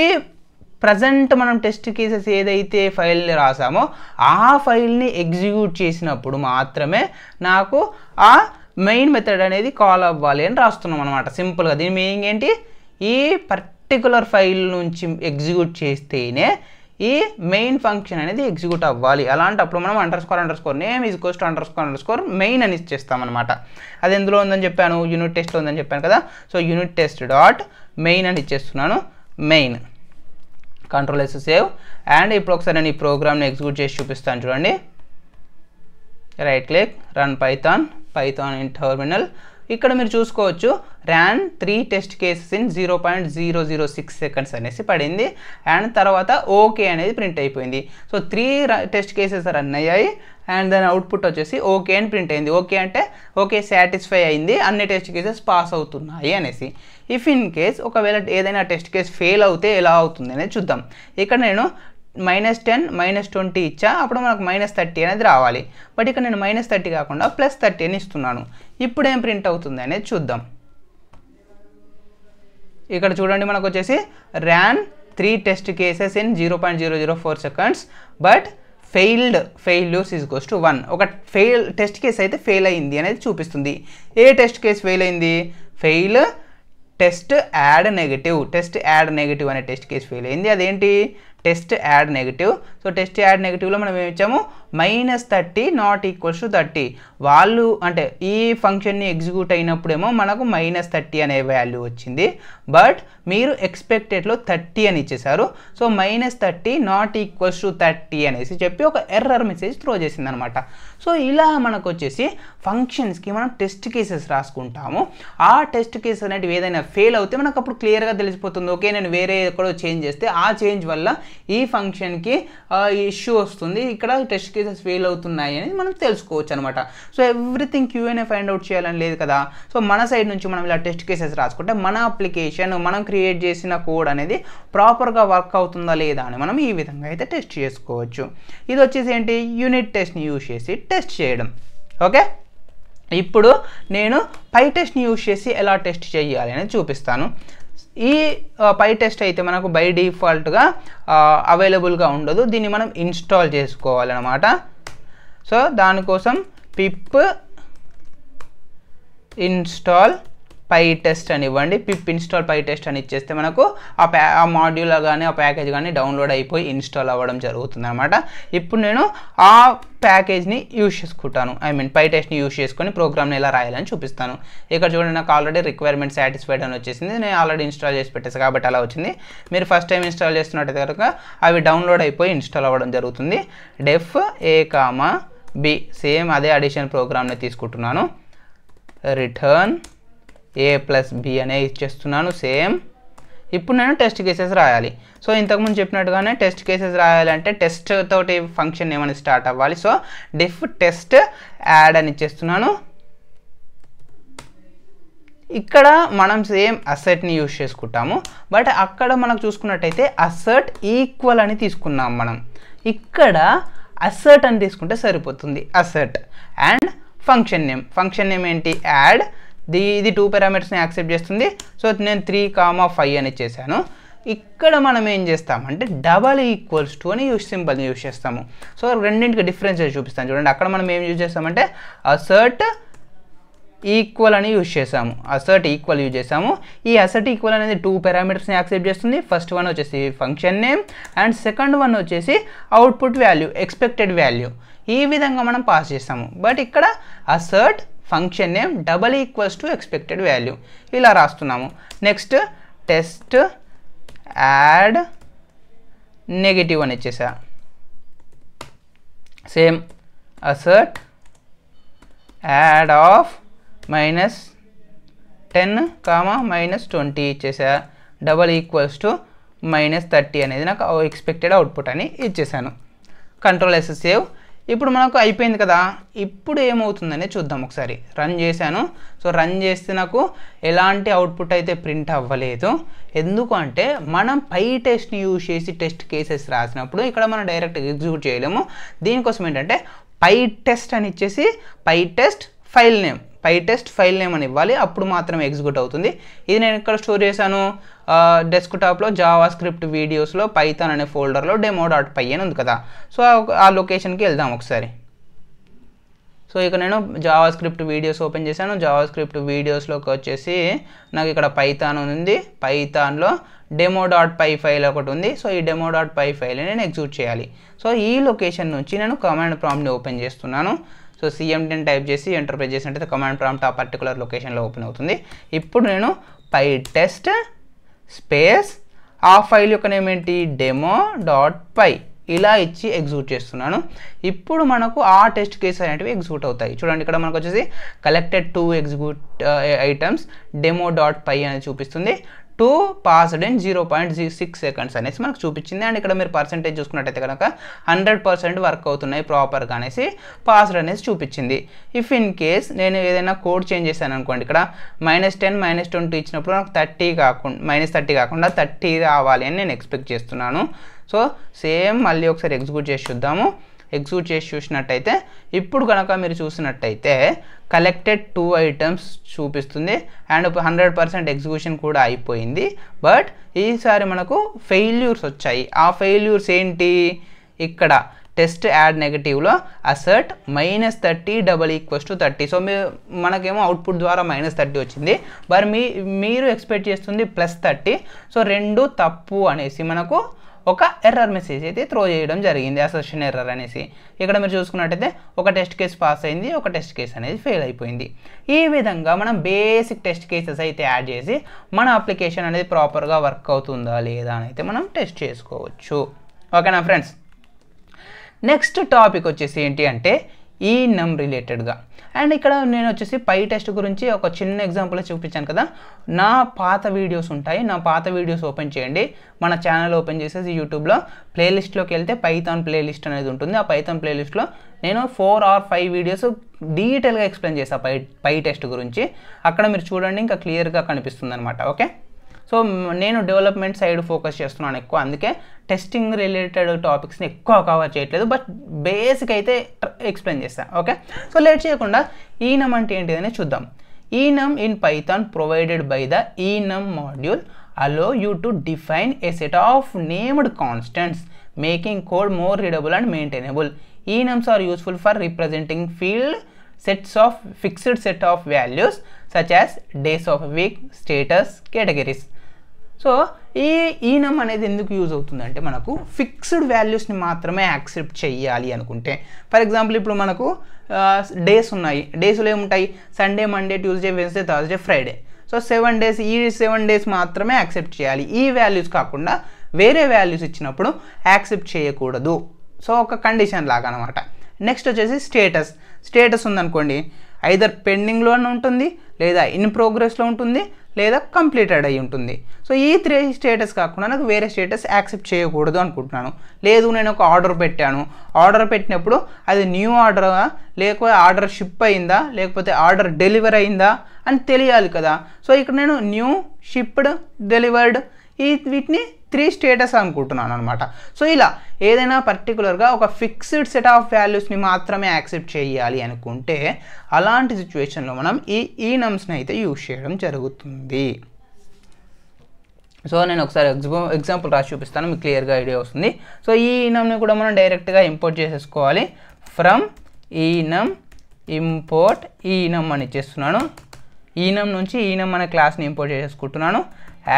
ప్రజెంట్ మనం టెస్ట్ కేసెస్ ఏదైతే ఫైల్ని రాసామో ఆ ఫైల్ని ఎగ్జిక్యూట్ చేసినప్పుడు మాత్రమే నాకు ఆ మెయిన్ మెథడ్ అనేది కాల్ అవ్వాలి అని రాస్తున్నాం అనమాట. సింపుల్గా దీని మీనింగ్ ఏంటి? ఈ పర్టికులర్ ఫైల్ నుంచి ఎగ్జిక్యూట్ చేస్తేనే ఈ మెయిన్ ఫంక్షన్ అనేది ఎగ్జిక్యూట్ అవ్వాలి. అలాంటప్పుడు మనం __ name __ main అని ఇచ్చేస్తామన్నమాట. అది ఎందులో ఉందని చెప్పాను? యూనిట్ టెస్ట్లో ఉందని చెప్పాను కదా. So unit test dot main అని ఇచ్చేస్తున్నాను. Main Ctrl+S save. అండ్ ఇప్పుడు ఒకసారి నేను ఈ ప్రోగ్రామ్ని ఎగ్జిక్యూట్ చేసి చూపిస్తాను చూడండి. Right click, run Python in terminal. ఇక్కడ మీరు చూసుకోవచ్చు ran 3 test cases in 0.006 seconds అనేసి పడింది. అండ్ తర్వాత ఓకే అనేది ప్రింట్ అయిపోయింది. సో 3 టెస్ట్ కేసెస్ రన్ అయ్యాయి అండ్ దాని అవుట్పుట్ వచ్చేసి ఓకే అని ప్రింట్ అయింది. ఓకే అంటే ఓకే సాటిస్ఫై అయింది, అన్ని టెస్ట్ కేసెస్ పాస్ అవుతున్నాయి అనేసి. ఇఫ్ ఇన్ కేస్ ఒకవేళ ఏదైనా టెస్ట్ కేస్ ఫెయిల్ అవుతే ఎలా అవుతుంది అనేది చూద్దాం. ఇక్కడ నేను -10 -20 ఇచ్చా, అప్పుడు మనకు -30 అనేది రావాలి. బట్ ఇక్కడ నేను -30 కాకుండా +30 అని ఇస్తున్నాను. ఇప్పుడు ఏం ప్రింట్ అవుతుంది అనేది చూద్దాం. ఇక్కడ చూడండి, మనకు వచ్చేసి ran 3 test cases in 0.004 seconds but failures = 1. ఒక టెస్ట్ కేస్ అయితే ఫెయిల్ అయింది అనేది చూపిస్తుంది. ఏ టెస్ట్ కేస్ ఫెయిల్ అయింది? టెస్ట్ యాడ్ నెగిటివ్ అనే టెస్ట్ కేస్ ఫెయిల్ అయింది. అదేంటి? Test add negative. So test add నెగిటివ్లో మనం ఏమి ఇచ్చాము? -30 ≠ 30. వాళ్ళు అంటే ఈ ఫంక్షన్ని ఎగ్జిక్యూట్ అయినప్పుడేమో మనకు -30 అనే వాల్యూ వచ్చింది. బట్ మీరు ఎక్స్పెక్టెడ్లో 30 అని ఇచ్చేసారు. సో -30 ≠ 30 అనేసి చెప్పి ఒక ఎర్రర్ మెసేజ్ త్రో చేసింది అనమాట. సో ఇలా మనకు వచ్చేసి ఫంక్షన్స్కి మనం టెస్ట్ కేసెస్ రాసుకుంటాము. ఆ టెస్ట్ కేసెస్ అనేటివి ఏదైనా ఫెయిల్ అవుతే మనకు అప్పుడు క్లియర్గా తెలిసిపోతుంది. ఓకే, నేను వేరే ఎక్కడో చేంజ్ చేస్తే ఆ చేంజ్ వల్ల ఈ ఫంక్షన్కి ఇష్యూ వస్తుంది, ఇక్కడ టెస్ట్ కేసెస్ ఫెయిల్ అవుతున్నాయి అనేది మనం తెలుసుకోవచ్చు అనమాట. So everything Q&A find out చేయాలని లేదు కదా. సో మన సైడ్ నుంచి మనం ఇలా టెస్ట్ కేసెస్ రాసుకుంటే మన అప్లికేషన్, మనం క్రియేట్ చేసిన కోడ్ అనేది ప్రాపర్గా వర్క్ అవుతుందా లేదా అని మనం ఈ విధంగా అయితే టెస్ట్ చేసుకోవచ్చు. ఇది వచ్చేసి ఏంటి? యూనిట్ టెస్ట్ని యూజ్ చేసి టెస్ట్ చేయడం. ఓకే, ఇప్పుడు నేను పైటెస్ట్ని యూజ్ చేసి ఎలా టెస్ట్ చేయాలి అనేది చూపిస్తాను. ఈ పైటెస్ట్ అయితే మనకు బై డిఫాల్ట్గా అవైలబుల్గా ఉండదు, దీన్ని మనం ఇన్స్టాల్ చేసుకోవాలన్నమాట. సో దానికోసం పిప్ ఇన్స్టాల్ పైటెస్ట్ అని ఇవ్వండి. పిప్ ఇన్స్టాల్ పైటెస్ట్ అని ఇచ్చేస్తే మనకు ఆ మాడ్యూల్ కానీ ఆ ప్యాకేజ్ కానీ డౌన్లోడ్ అయిపోయి ఇన్స్టాల్ అవ్వడం జరుగుతుంది అనమాట. ఇప్పుడు నేను ఆ ప్యాకేజ్ని యూజ్ చేసుకుంటాను, పైటెస్ట్ని యూజ్ చేసుకొని ప్రోగ్రామ్ని ఎలా రాయాలని చూపిస్తాను. ఇక్కడ చూడండి, నాకు ఆల్రెడీ రిక్వైర్మెంట్ సాటిస్ఫైడ్ అని వచ్చేసింది. నేను ఆల్రెడీ ఇన్స్టాల్ చేసి పెట్టేసి కాబట్టి అలా వచ్చింది. మీరు ఫస్ట్ టైం ఇన్స్టాల్ చేస్తున్నట్టయితే కనుక అవి డౌన్లోడ్ అయిపోయి ఇన్స్టాల్ అవ్వడం జరుగుతుంది. డెఫ్ A, సేమ్ అదే అడిషన్ ప్రోగ్రామ్ని తీసుకుంటున్నాను. రిటర్న్ A+B అనే ఇచ్చేస్తున్నాను సేమ్. ఇప్పుడు నేను టెస్ట్ కేసెస్ రాయాలి. సో ఇంతకుముందు చెప్పినట్టుగానే టెస్ట్ కేసెస్ రాయాలంటే టెస్ట్ తోటి ఫంక్షన్ ఏమైనా స్టార్ట్ అవ్వాలి. సో డిఫ్ టెస్ట్ యాడ్ అని ఇచ్చేస్తున్నాను. ఇక్కడ మనం సేమ్ అసెట్ని యూజ్ చేసుకుంటాము, బట్ అక్కడ మనకు చూసుకున్నట్టయితే అసెట్ ఈక్వల్ అని తీసుకున్నాం మనం. ఇక్కడ అసెట్ అని తీసుకుంటే సరిపోతుంది. అసెట్ అండ్ ఫంక్షన్ నేమ్ ఏంటి? యాడ్. ఇది 2 పారామీటర్స్ని యాక్సెప్ట్ చేస్తుంది. సో నేను 3, 5 అని ఇచ్చేసాను. ఇక్కడ మనం ఏం చేస్తామంటే డబల్ ఈక్వల్స్ టు అని సింబల్ యూజ్ చేస్తాము. సో రెండింటికి డిఫరెన్స్ చూపిస్తాను చూడండి. అక్కడ మనం ఏం యూజ్ చేస్తామంటే అసర్ట్ ఈక్వల్ అని యూజ్ చేసాము, అసర్ట్ ఈక్వల్ యూజ్ చేసాము. ఈ అసర్ట్ ఈక్వల్ అనేది 2 పారామీటర్స్ని యాక్సెప్ట్ చేస్తుంది. ఫస్ట్ వన్ వచ్చేసి function name and second one వచ్చేసి అవుట్పుట్ వాల్యూ, ఎక్స్పెక్టెడ్ వాల్యూ. ఈ విధంగా మనం పాస్ చేస్తాము. బట్ ఇక్కడ asset function name double equals to expected value ఇలా రాస్తున్నాము. నెక్స్ట్ టెస్ట్ యాడ్ నెగటివ్ అని ఇచ్చేసా. సేమ్ అసర్ట్ యాడ్ ఆఫ్ -10, -20 ఇచ్చేసా. డబల్ ఈక్వల్స్ టు -30 అనేది నాకు ఎక్స్పెక్టెడ్ అవుట్పుట్ అని ఇచ్చేసాను. Control S save. ఇప్పుడు మనకు అయిపోయింది కదా. ఇప్పుడు ఏమవుతుందనే చూద్దాం ఒకసారి. రన్ చేశాను. సో రన్ చేస్తే నాకు ఎలాంటి అవుట్పుట్ అయితే ప్రింట్ అవ్వలేదు. ఎందుకు అంటే మనం పై టెస్ట్ని యూజ్ చేసి టెస్ట్ కేసెస్ రాసినప్పుడు ఇక్కడ మనం డైరెక్ట్ ఎగ్జిక్యూట్ చేయలేము. దీనికోసం ఏంటంటే పై టెస్ట్ అని ఇచ్చేసి పై టెస్ట్ ఫైల్ నేమ్ అని ఇవ్వాలి. అప్పుడు మాత్రమే ఎగ్జిక్యూట్ అవుతుంది. ఇది నేను ఇక్కడ స్టోర్ చేశాను డెస్క్టాప్లో జావా స్క్రిప్ట్ వీడియోస్లో పైథాన్ అనే ఫోల్డర్లో demo.py అని ఉంది కదా. సో ఆ లొకేషన్కి వెళ్దాం ఒకసారి. సో ఇక నేను జావా స్క్రిప్ట్ వీడియోస్ ఓపెన్ చేశాను. జావా స్క్రిప్ట్ వీడియోస్లోకి వచ్చేసి నాకు ఇక్కడ పైథాన్ ఉంది. పైథాన్లో demo.py ఫైల్ ఒకటి ఉంది. సో ఈ demo.py ఫైల్ని నేను ఎగ్జిక్యూట్ చేయాలి. సో ఈ లొకేషన్ నుంచి నేను కమాండ్ ప్రాంప్ట్ని ఓపెన్ చేస్తున్నాను. సో cmd టైప్ చేసి ఎంటర్ ప్రెస్ చేసినట్టయితే కమాండ్ ప్రాంప్ట్ ఆ పర్టికులర్ లొకేషన్లో ఓపెన్ అవుతుంది. ఇప్పుడు నేను పైటెస్ట్ స్పేస్ ఆ ఫైల్ యొక్క నేమ్ ఏంటి demo.py ఇలా ఇచ్చి ఎగ్జిక్యూట్ చేస్తున్నాను. ఇప్పుడు మనకు ఆ టెస్ట్ కేసు అనేటివి ఎగ్జిక్యూట్ అవుతాయి. చూడండి ఇక్కడ మనకు వచ్చేసి కలెక్టెడ్ 2 ఎగ్జిక్యూట్ ఐటమ్స్ demo.py అని చూపిస్తుంది. 2 పాస్డ్ ఇన్ 0.6 సెకండ్స్ అనేసి మనకు చూపించింది. అండ్ ఇక్కడ మీరు పర్సెంటేజ్ చూసుకున్నట్టయితే కనుక 100% వర్క్ అవుతున్నాయి ప్రాపర్గా అనేసి పాస్డ్ అనేసి చూపించింది. ఇఫ్ ఇన్ కేస్ నేను ఏదైనా కోడ్ చేంజ్ చేశాను అనుకోండి, ఇక్కడ -10 -20 ఇచ్చినప్పుడు నాకు 30 కాకుండా 30 రావాలి అని నేను ఎక్స్పెక్ట్ చేస్తున్నాను. సో సేమ్ మళ్ళీ ఒకసారి ఎగ్జిక్యూట్ చేసి చూద్దాము. ఎగ్జిక్యూట్ చేసి చూసినట్టయితే ఇప్పుడు కనుక మీరు చూసినట్టయితే కలెక్టెడ్ 2 ఐటమ్స్ చూపిస్తుంది అండ్ 100% ఎగ్జిక్యూషన్ కూడా అయిపోయింది. బట్ ఈసారి మనకు ఫెయిల్యూర్స్ వచ్చాయి. ఆ ఫెయిల్యూర్స్ ఏంటి? ఇక్కడ టెస్ట్ యాడ్ నెగటివ్లో assert -30 double equals to 30. So మనకేమో అవుట్పుట్ ద్వారా -30 వచ్చింది. మరి మీరు ఎక్స్పెక్ట్ చేస్తుంది +30. సో రెండు తప్పు అనేసి మనకు ఒక ఎర్రర్ మెసేజ్ అయితే త్రో చేయడం జరిగింది, అసర్షన్ ఎర్రర్ అనేసి. ఇక్కడ మీరు చూసుకున్నట్టయితే ఒక టెస్ట్ కేసు పాస్ అయింది, ఒక టెస్ట్ కేసు అనేది ఫెయిల్ అయిపోయింది. ఈ విధంగా మనం బేసిక్ టెస్ట్ కేసెస్ అయితే యాడ్ చేసి మన అప్లికేషన్ అనేది ప్రాపర్గా వర్క్ అవుతుందా లేదా అని అయితే మనం టెస్ట్ చేసుకోవచ్చు. ఓకేనా ఫ్రెండ్స్? నెక్స్ట్ టాపిక్ వచ్చేసి ఏంటి అంటే enum రిలేటెడ్గా. అండ్ ఇక్కడ నేను వచ్చేసి పై టెస్ట్ గురించి ఒక చిన్న ఎగ్జాంపుల్ చూపించాను కదా. నా పాత వీడియోస్ ఉంటాయి, నా పాత వీడియోస్ ఓపెన్ చేయండి. మన ఛానల్ ఓపెన్ చేసేసి యూట్యూబ్లో ప్లేలిస్ట్లోకి వెళ్తే పైథాన్ ప్లేలిస్ట్ అనేది ఉంటుంది. ఆ పైథాన్ ప్లేలిస్ట్లో నేను 4 or 5 వీడియోస్ డీటెయిల్గా ఎక్స్ప్లెయిన్ చేస్తాను పై టెస్ట్ గురించి. అక్కడ మీరు చూడండి, ఇంకా క్లియర్గా కనిపిస్తుంది అనమాట. ఓకే, సో నేను డెవలప్మెంట్ సైడ్ ఫోకస్ చేస్తున్నాను ఎక్కువ, అందుకే టెస్టింగ్ రిలేటెడ్ టాపిక్స్ని ఎక్కువ కవర్ చేయట్లేదు. బట్ బేసిక్ అయితే ఎక్స్ప్లెయిన్ చేస్తాను. ఓకే, సో లేట్ చేయకుండా enum అంటే ఏంటిదని చూద్దాం. enum in Python provided by the enum module allow you to define a set of named constants, making code more readable and maintainable. Enums are useful for representing field sets of fixed set of values such as days of a week, status, categories. So ఈ enum అనేది ఎందుకు యూజ్ అవుతుందంటే మనకు ఫిక్స్డ్ వాల్యూస్ని మాత్రమే యాక్సెప్ట్ చేయాలి అనుకుంటే. ఫర్ ఎగ్జాంపుల్ ఇప్పుడు మనకు డేస్ ఉన్నాయి. డేస్లో ఏముంటాయి? Sunday, Monday, Tuesday, Wednesday, Thursday, Friday. So 7 days, ఈ 7 days మాత్రమే యాక్సెప్ట్ చేయాలి. ఈ వాల్యూస్ కాకుండా వేరే వాల్యూస్ ఇచ్చినప్పుడు యాక్సెప్ట్ చేయకూడదు. సో ఒక కండిషన్ లాగా అనమాట. నెక్స్ట్ వచ్చేసి స్టేటస్ ఉందనుకోండి, ఐదర్ పెండింగ్లో ఉంటుంది, లేదా ఇన్ ప్రోగ్రెస్లో ఉంటుంది, లేదా కంప్లీటెడ్ అయి ఉంటుంది. సో ఈ 3 స్టేటస్ కాకుండా నాకు వేరే స్టేటస్ యాక్సెప్ట్ చేయకూడదు అనుకుంటున్నాను. లేదు, నేను ఒక ఆర్డర్ పెట్టాను, ఆర్డర్ పెట్టినప్పుడు అది న్యూ ఆర్డరా, లేకపోతే ఆర్డర్ షిప్ అయిందా, లేకపోతే ఆర్డర్ డెలివర్ అయిందా అని తెలియాలి కదా. సో ఇక్కడ నేను న్యూ, షిప్డ్, డెలివర్డ్ వీటిని 3 స్టేటస్ అనుకుంటున్నాను అనమాట. సో ఇలా ఏదైనా పర్టికులర్గా ఒక ఫిక్స్డ్ సెట్ ఆఫ్ వాల్యూస్ని మాత్రమే యాక్సెప్ట్ చేయాలి అనుకుంటే అలాంటి సిచ్యువేషన్లో మనం ఈ enumsని అయితే యూజ్ చేయడం జరుగుతుంది. సో నేను ఒకసారి ఎగ్జాంపుల్ రాసి చూపిస్తాను, మీకు క్లియర్గా ఐడియా వస్తుంది. సో ఈ enumని కూడా మనం డైరెక్ట్గా ఇంపోర్ట్ చేసేసుకోవాలి. ఫ్రమ్ enum ఇంపోర్ట్ enum అని ఇచ్చేస్తున్నాను. enum నుంచి enum అనే క్లాస్ని ఇంపోర్ట్ చేసేసుకుంటున్నాను.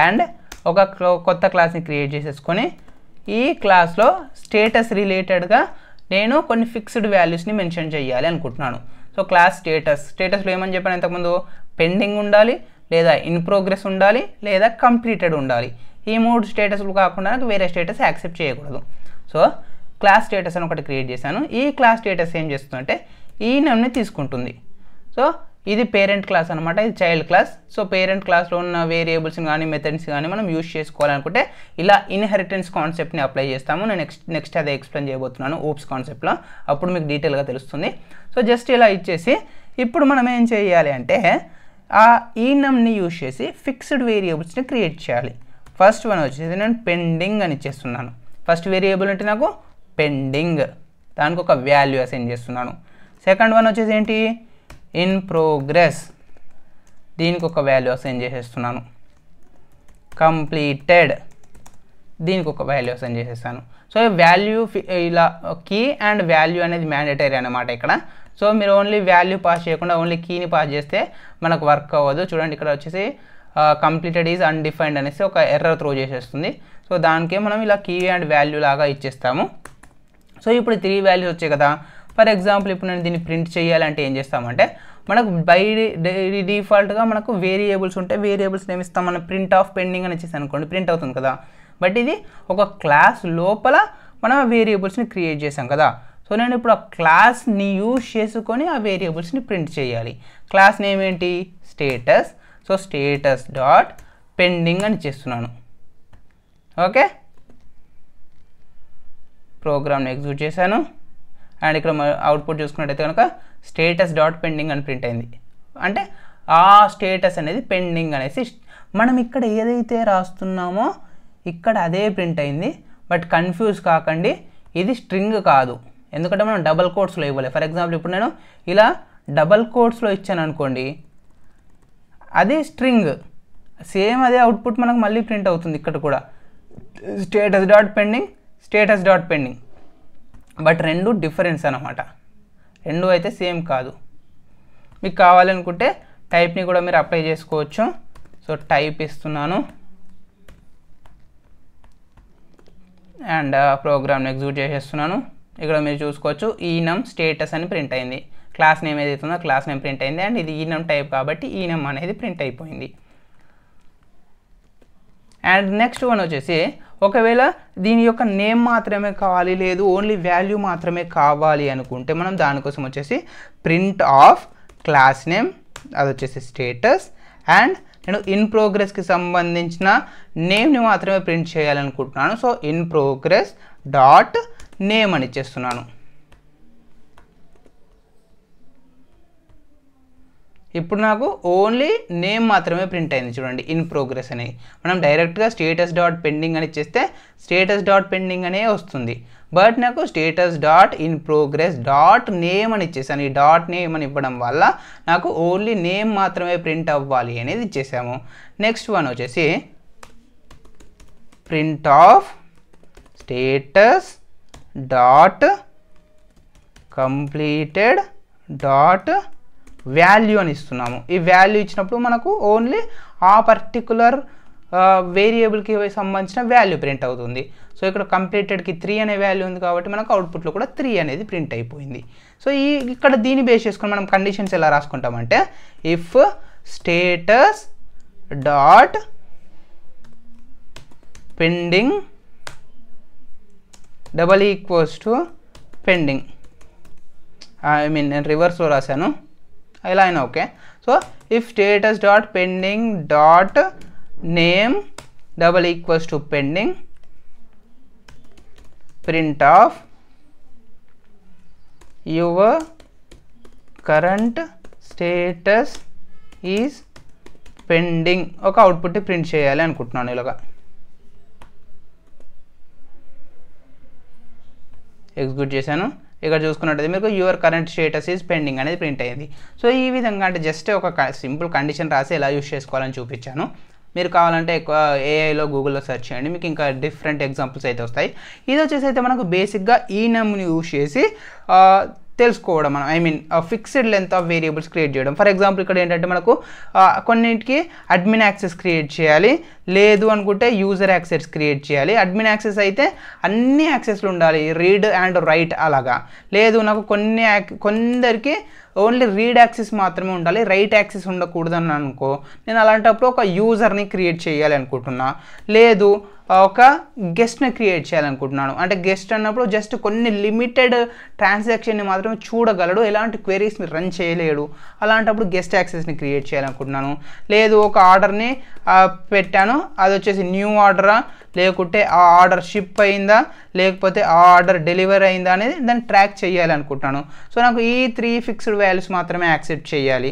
అండ్ ఒక కొత్త క్లాస్ని క్రియేట్ చేసేసుకొని ఈ క్లాస్లో స్టేటస్ రిలేటెడ్గా నేను కొన్ని ఫిక్స్డ్ వాల్యూస్ని మెన్షన్ చేయాలి అనుకుంటున్నాను. సో క్లాస్ స్టేటస్లో ఏమని చెప్పాను ఇంతకుముందు, పెండింగ్ ఉండాలి, లేదా ఇన్ ప్రోగ్రెస్ ఉండాలి, లేదా కంప్లీటెడ్ ఉండాలి. ఈ 3 స్టేటస్లు కాకుండా నాకు వేరే స్టేటస్ యాక్సెప్ట్ చేయకూడదు. సో క్లాస్ స్టేటస్ అని ఒకటి క్రియేట్ చేశాను. ఈ క్లాస్ స్టేటస్ ఏం చేస్తుందంటే ఈ నేమ్ని తీసుకుంటుంది. సో ఇది పేరెంట్ క్లాస్ అనమాట, ఇది చైల్డ్ క్లాస్. సో పేరెంట్ క్లాస్లో ఉన్న వేరియబుల్స్ని కానీ మెథడ్స్ కానీ మనం యూజ్ చేసుకోవాలనుకుంటే ఇలా ఇన్హెరిటెన్స్ కాన్సెప్ట్ని అప్లై చేస్తాము. నేను నెక్స్ట్ అదే ఎక్స్ప్లెయిన్ చేయబోతున్నాను ఓప్స్ కాన్సెప్ట్లో, అప్పుడు మీకు డీటెయిల్గా తెలుస్తుంది. సో జస్ట్ ఇలా ఇచ్చేసి ఇప్పుడు మనం ఏం చేయాలి అంటే ఆ enumని యూజ్ చేసి ఫిక్స్డ్ వేరియబుల్స్ని క్రియేట్ చేయాలి. ఫస్ట్ వన్ వచ్చేసి నేను పెండింగ్ అని ఇచ్చేస్తున్నాను. ఫస్ట్ వేరియబుల్ అంటే నాకు పెండింగ్, దానికి ఒక వాల్యూ అసైన్ చేస్తున్నాను. సెకండ్ వన్ వచ్చేసి ఏంటి, ఇన్ ప్రోగ్రెస్, దీనికి ఒక వాల్యూ అసైన్ చేసేస్తున్నాను. కంప్లీటెడ్, దీనికి ఒక వాల్యూ అసైన్ చేసేస్తాను. సో వాల్యూ ఇలా కీ అండ్ వాల్యూ అనేది మ్యాండేటరీ అనమాట ఇక్కడ. సో మీరు ఓన్లీ వాల్యూ పాస్ చేయకుండా ఓన్లీ కీని పాస్ చేస్తే మనకు వర్క్ అవ్వదు. చూడండి ఇక్కడ వచ్చేసి కంప్లీటెడ్ ఈజ్ అన్డిఫైన్డ్ అనేసి ఒక ఎర్రర్ త్రో చేసేస్తుంది. సో దానికే మనం ఇలా కీ అండ్ వాల్యూ లాగా ఇచ్చేస్తాము. సో ఇప్పుడు 3 వాల్యూస్ వచ్చాయి కదా. ఫర్ ఎగ్జాంపుల్ ఇప్పుడు నేను దీన్ని ప్రింట్ చేయాలంటే ఏం చేస్తామంటే మనకు బై డిఫాల్ట్గా మనకు వేరియబుల్స్ ఉంటే వేరియబుల్స్ ఏమి ఇస్తాం, మనం ప్రింట్ ఆఫ్ పెండింగ్ అని ఇచ్చేసి అనుకోండి ప్రింట్ అవుతుంది కదా. బట్ ఇది ఒక క్లాస్ లోపల మనం ఆ వేరియబుల్స్ని క్రియేట్ చేసాం కదా. సో నేను ఇప్పుడు ఆ క్లాస్ని యూజ్ చేసుకొని ఆ వేరియబుల్స్ని ప్రింట్ చేయాలి. క్లాస్ నేమ్ ఏంటి, status. So status dot pending అని చేస్తున్నాను. ఓకే, ప్రోగ్రామ్ని ఎగ్జిక్యూట్ చేశాను. అండ్ ఇక్కడ అవుట్పుట్ చూసుకున్నట్టయితే కనుక స్టేటస్ డాట్ పెండింగ్ అని ప్రింట్ అయింది. అంటే ఆ స్టేటస్ అనేది పెండింగ్ అనేసి మనం ఇక్కడ ఏదైతే రాస్తున్నామో ఇక్కడ అదే ప్రింట్ అయింది. బట్ కన్ఫ్యూజ్ కాకండి, ఇది స్ట్రింగ్ కాదు, ఎందుకంటే మనం డబల్ కోట్స్లో ఇవ్వాలి. ఫర్ ఎగ్జాంపుల్ ఇప్పుడు నేను ఇలా డబల్ కోట్స్లో ఇచ్చాను అనుకోండి, అది స్ట్రింగ్, సేమ్ అదే అవుట్పుట్ మనకు మళ్ళీ ప్రింట్ అవుతుంది ఇక్కడ కూడా, status dot pending, status dot pending. But రెండు డిఫరెన్స్ అనమాట, రెండు అయితే సేమ్ కాదు. మీకు కావాలనుకుంటే టైప్ని కూడా మీరు అప్లై చేసుకోవచ్చు. సో టైప్ ఇస్తున్నాను అండ్ ప్రోగ్రామ్ని ఎగ్జిక్యూట్ చేసేస్తున్నాను. ఇక్కడ మీరు చూసుకోవచ్చు enum స్టేటస్ అని ప్రింట్ అయింది. క్లాస్ నేమ్ ఏదైతే ఉందో క్లాస్ నేమ్ ప్రింట్ అయింది. అండ్ ఇది enum టైప్ కాబట్టి enum అనేది ప్రింట్ అయిపోయింది. అండ్ నెక్స్ట్ వన్ వచ్చేసి ఒకవేళ దీని యొక్క నేమ్ మాత్రమే కావాలి, లేదు ఓన్లీ వాల్యూ మాత్రమే కావాలి అనుకుంటే మనం దానికోసం వచ్చేసి ప్రింట్ ఆఫ్ క్లాస్ నేమ్, అది వచ్చేసి స్టేటస్. అండ్ నేను ఇన్ ప్రోగ్రెస్కి సంబంధించిన నేమ్ని మాత్రమే ప్రింట్ చేయాలనుకుంటున్నాను. So in progress dot name అని ఇచ్చేస్తున్నాను. ఇప్పుడు నాకు ఓన్లీ నేమ్ మాత్రమే ప్రింట్ అయింది. చూడండి ఇన్ ప్రోగ్రెస్ అని. మనం డైరెక్ట్గా స్టేటస్ డాట్ పెండింగ్ అని ఇచ్చేస్తే స్టేటస్ డాట్ పెండింగ్ అనే వస్తుంది. బట్ నాకు status dot in progress dot name అని ఇచ్చేసాను. ఈ డాట్ నేమ్ అని ఇవ్వడం వల్ల నాకు ఓన్లీ నేమ్ మాత్రమే ప్రింట్ అవ్వాలి అనేది ఇచ్చేసాము. నెక్స్ట్ వన్ వచ్చేసి print of status dot completed dot value అని ఇస్తున్నాము. ఈ వాల్యూ ఇచ్చినప్పుడు మనకు ఓన్లీ ఆ పర్టికులర్ వేరియబుల్కి సంబంధించిన వాల్యూ ప్రింట్ అవుతుంది. సో ఇక్కడ కంప్లీటెడ్కి 3 అనే వాల్యూ ఉంది కాబట్టి మనకు అవుట్పుట్లో కూడా 3 అనేది ప్రింట్ అయిపోయింది. సో ఇక్కడ దీన్ని బేస్ చేసుకొని మనం కండిషన్స్ ఎలా రాసుకుంటామంటే if status dot pending double equals to pending, నేను రివర్స్లో రాశాను, ఇలా అయినా okay. So if status dot pending dot name double equals to pending print of your current status is pending, ఒక అవుట్పుట్ ప్రింట్ చేయాలి అనుకుంటున్నాను. ఇలాగా ఎగ్జిక్యూట్ చేశాను. ఇక్కడ చూసుకున్నట్టయితే మీకు your current status is pending అనేది ప్రింట్ అయింది. సో ఈ విధంగా అంటే జస్ట్ ఒక సింపుల్ కండిషన్ రాసి ఎలా యూస్ చేసుకోవాలని చూపించాను. మీరు కావాలంటే ఎక్కువ ఏఐలో గూగుల్లో సెర్చ్ చేయండి, మీకు ఇంకా డిఫరెంట్ ఎగ్జాంపుల్స్ అయితే వస్తాయి. ఇది వచ్చేసి అయితే మనకు బేసిక్గా ఈనమ్ని యూజ్ చేసి తెలుసుకోవడం, మనం I mean fixed length of variables create చేయడం. ఫర్ ఎగ్జాంపుల్ ఇక్కడ ఏంటంటే మనకు కొన్నింటికి అడ్మిన్ యాక్సెస్ క్రియేట్ చేయాలి, లేదు అనుకుంటే యూజర్ యాక్సెస్ క్రియేట్ చేయాలి. అడ్మిన్ యాక్సెస్ అయితే అన్ని యాక్సెస్లు ఉండాలి, రీడ్ అండ్ రైట్ అలాగా. లేదు నాకు కొందరికి ఓన్లీ రీడ్ యాక్సెస్ మాత్రమే ఉండాలి, రైట్ యాక్సెస్ ఉండకూడదని అనుకో, నేను అలాంటప్పుడు ఒక యూజర్ని క్రియేట్ చేయాలి అనుకుంటున్నా. లేదు ఒక గెస్ట్ని క్రియేట్ చేయాలనుకుంటున్నాను, అంటే గెస్ట్ అన్నప్పుడు జస్ట్ కొన్ని లిమిటెడ్ ట్రాన్సాక్షన్ని మాత్రమే చూడగలడు, ఎలాంటి క్వెరీస్ని రన్ చేయలేడు, అలాంటప్పుడు గెస్ట్ యాక్సెస్ని క్రియేట్ చేయాలనుకుంటున్నాను. లేదు ఒక ఆర్డర్ని పెట్టాను, అది వచ్చేసి న్యూ ఆర్డరా, లేకుంటే ఆ ఆర్డర్ షిప్ అయిందా, లేకపోతే ఆ ఆర్డర్ డెలివరీ అయిందా అనేది దాన్ని ట్రాక్ చేయాలి అనుకుంటున్నాను. సో నాకు ఈ 3 ఫిక్స్డ్ వాల్యూస్ మాత్రమే యాక్సెప్ట్ చేయాలి.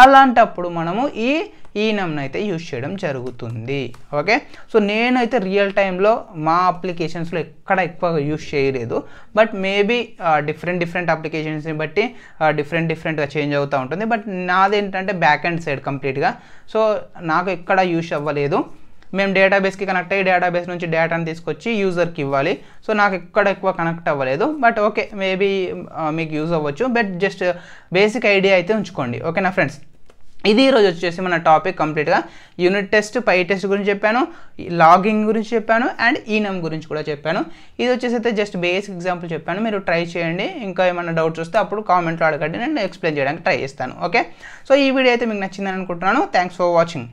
అలాంటప్పుడు మనము ఈ ఈనమ్ని అయితే యూజ్ చేయడం జరుగుతుంది. ఓకే, సో నేనైతే రియల్ టైంలో మా అప్లికేషన్స్లో ఎక్కడ ఎక్కువగా యూజ్ చేయలేదు, బట్ మేబీ డిఫరెంట్ అప్లికేషన్స్ని బట్టి డిఫరెంట్గా చేంజ్ అవుతూ ఉంటుంది. బట్ నాదేంటంటే బ్యాక్ అండ్ సైడ్ కంప్లీట్గా, సో నాకు ఎక్కడ యూజ్ అవ్వలేదు. మేము డేటాబేస్కి కనెక్ట్ అయ్యి డేటాబేస్ నుంచి డేటాని తీసుకొచ్చి యూజర్కి ఇవ్వాలి, సో నాకు ఎక్కడ ఎక్కువ కనెక్ట్ అవ్వలేదు. బట్ ఓకే, మేబీ మీకు యూజ్ అవ్వచ్చు, బట్ జస్ట్ బేసిక్ ఐడియా అయితే ఉంచుకోండి. ఓకేనా ఫ్రెండ్స్, ఇది ఈరోజు వచ్చేసి మన టాపిక్ కంప్లీట్గా యూనిట్ టెస్ట్, పై టెస్ట్ గురించి చెప్పాను, లాగింగ్ గురించి చెప్పాను, అండ్ ఈనమ్ గురించి కూడా చెప్పాను. ఇది వచ్చేసి అయితే జస్ట్ బేసిక్ ఎగ్జాంపుల్ చెప్పాను, మీరు ట్రై చేయండి. ఇంకా ఏమైనా డౌట్స్ వస్తే అప్పుడు కామెంట్లో అడగండి, నేను ఎక్స్ప్లెయిన్ చేయడానికి ట్రై చేస్తాను. ఓకే, సో ఈ వీడియో అయితే మీకు నచ్చిందని అనుకుంటున్నాను. Thanks for watching.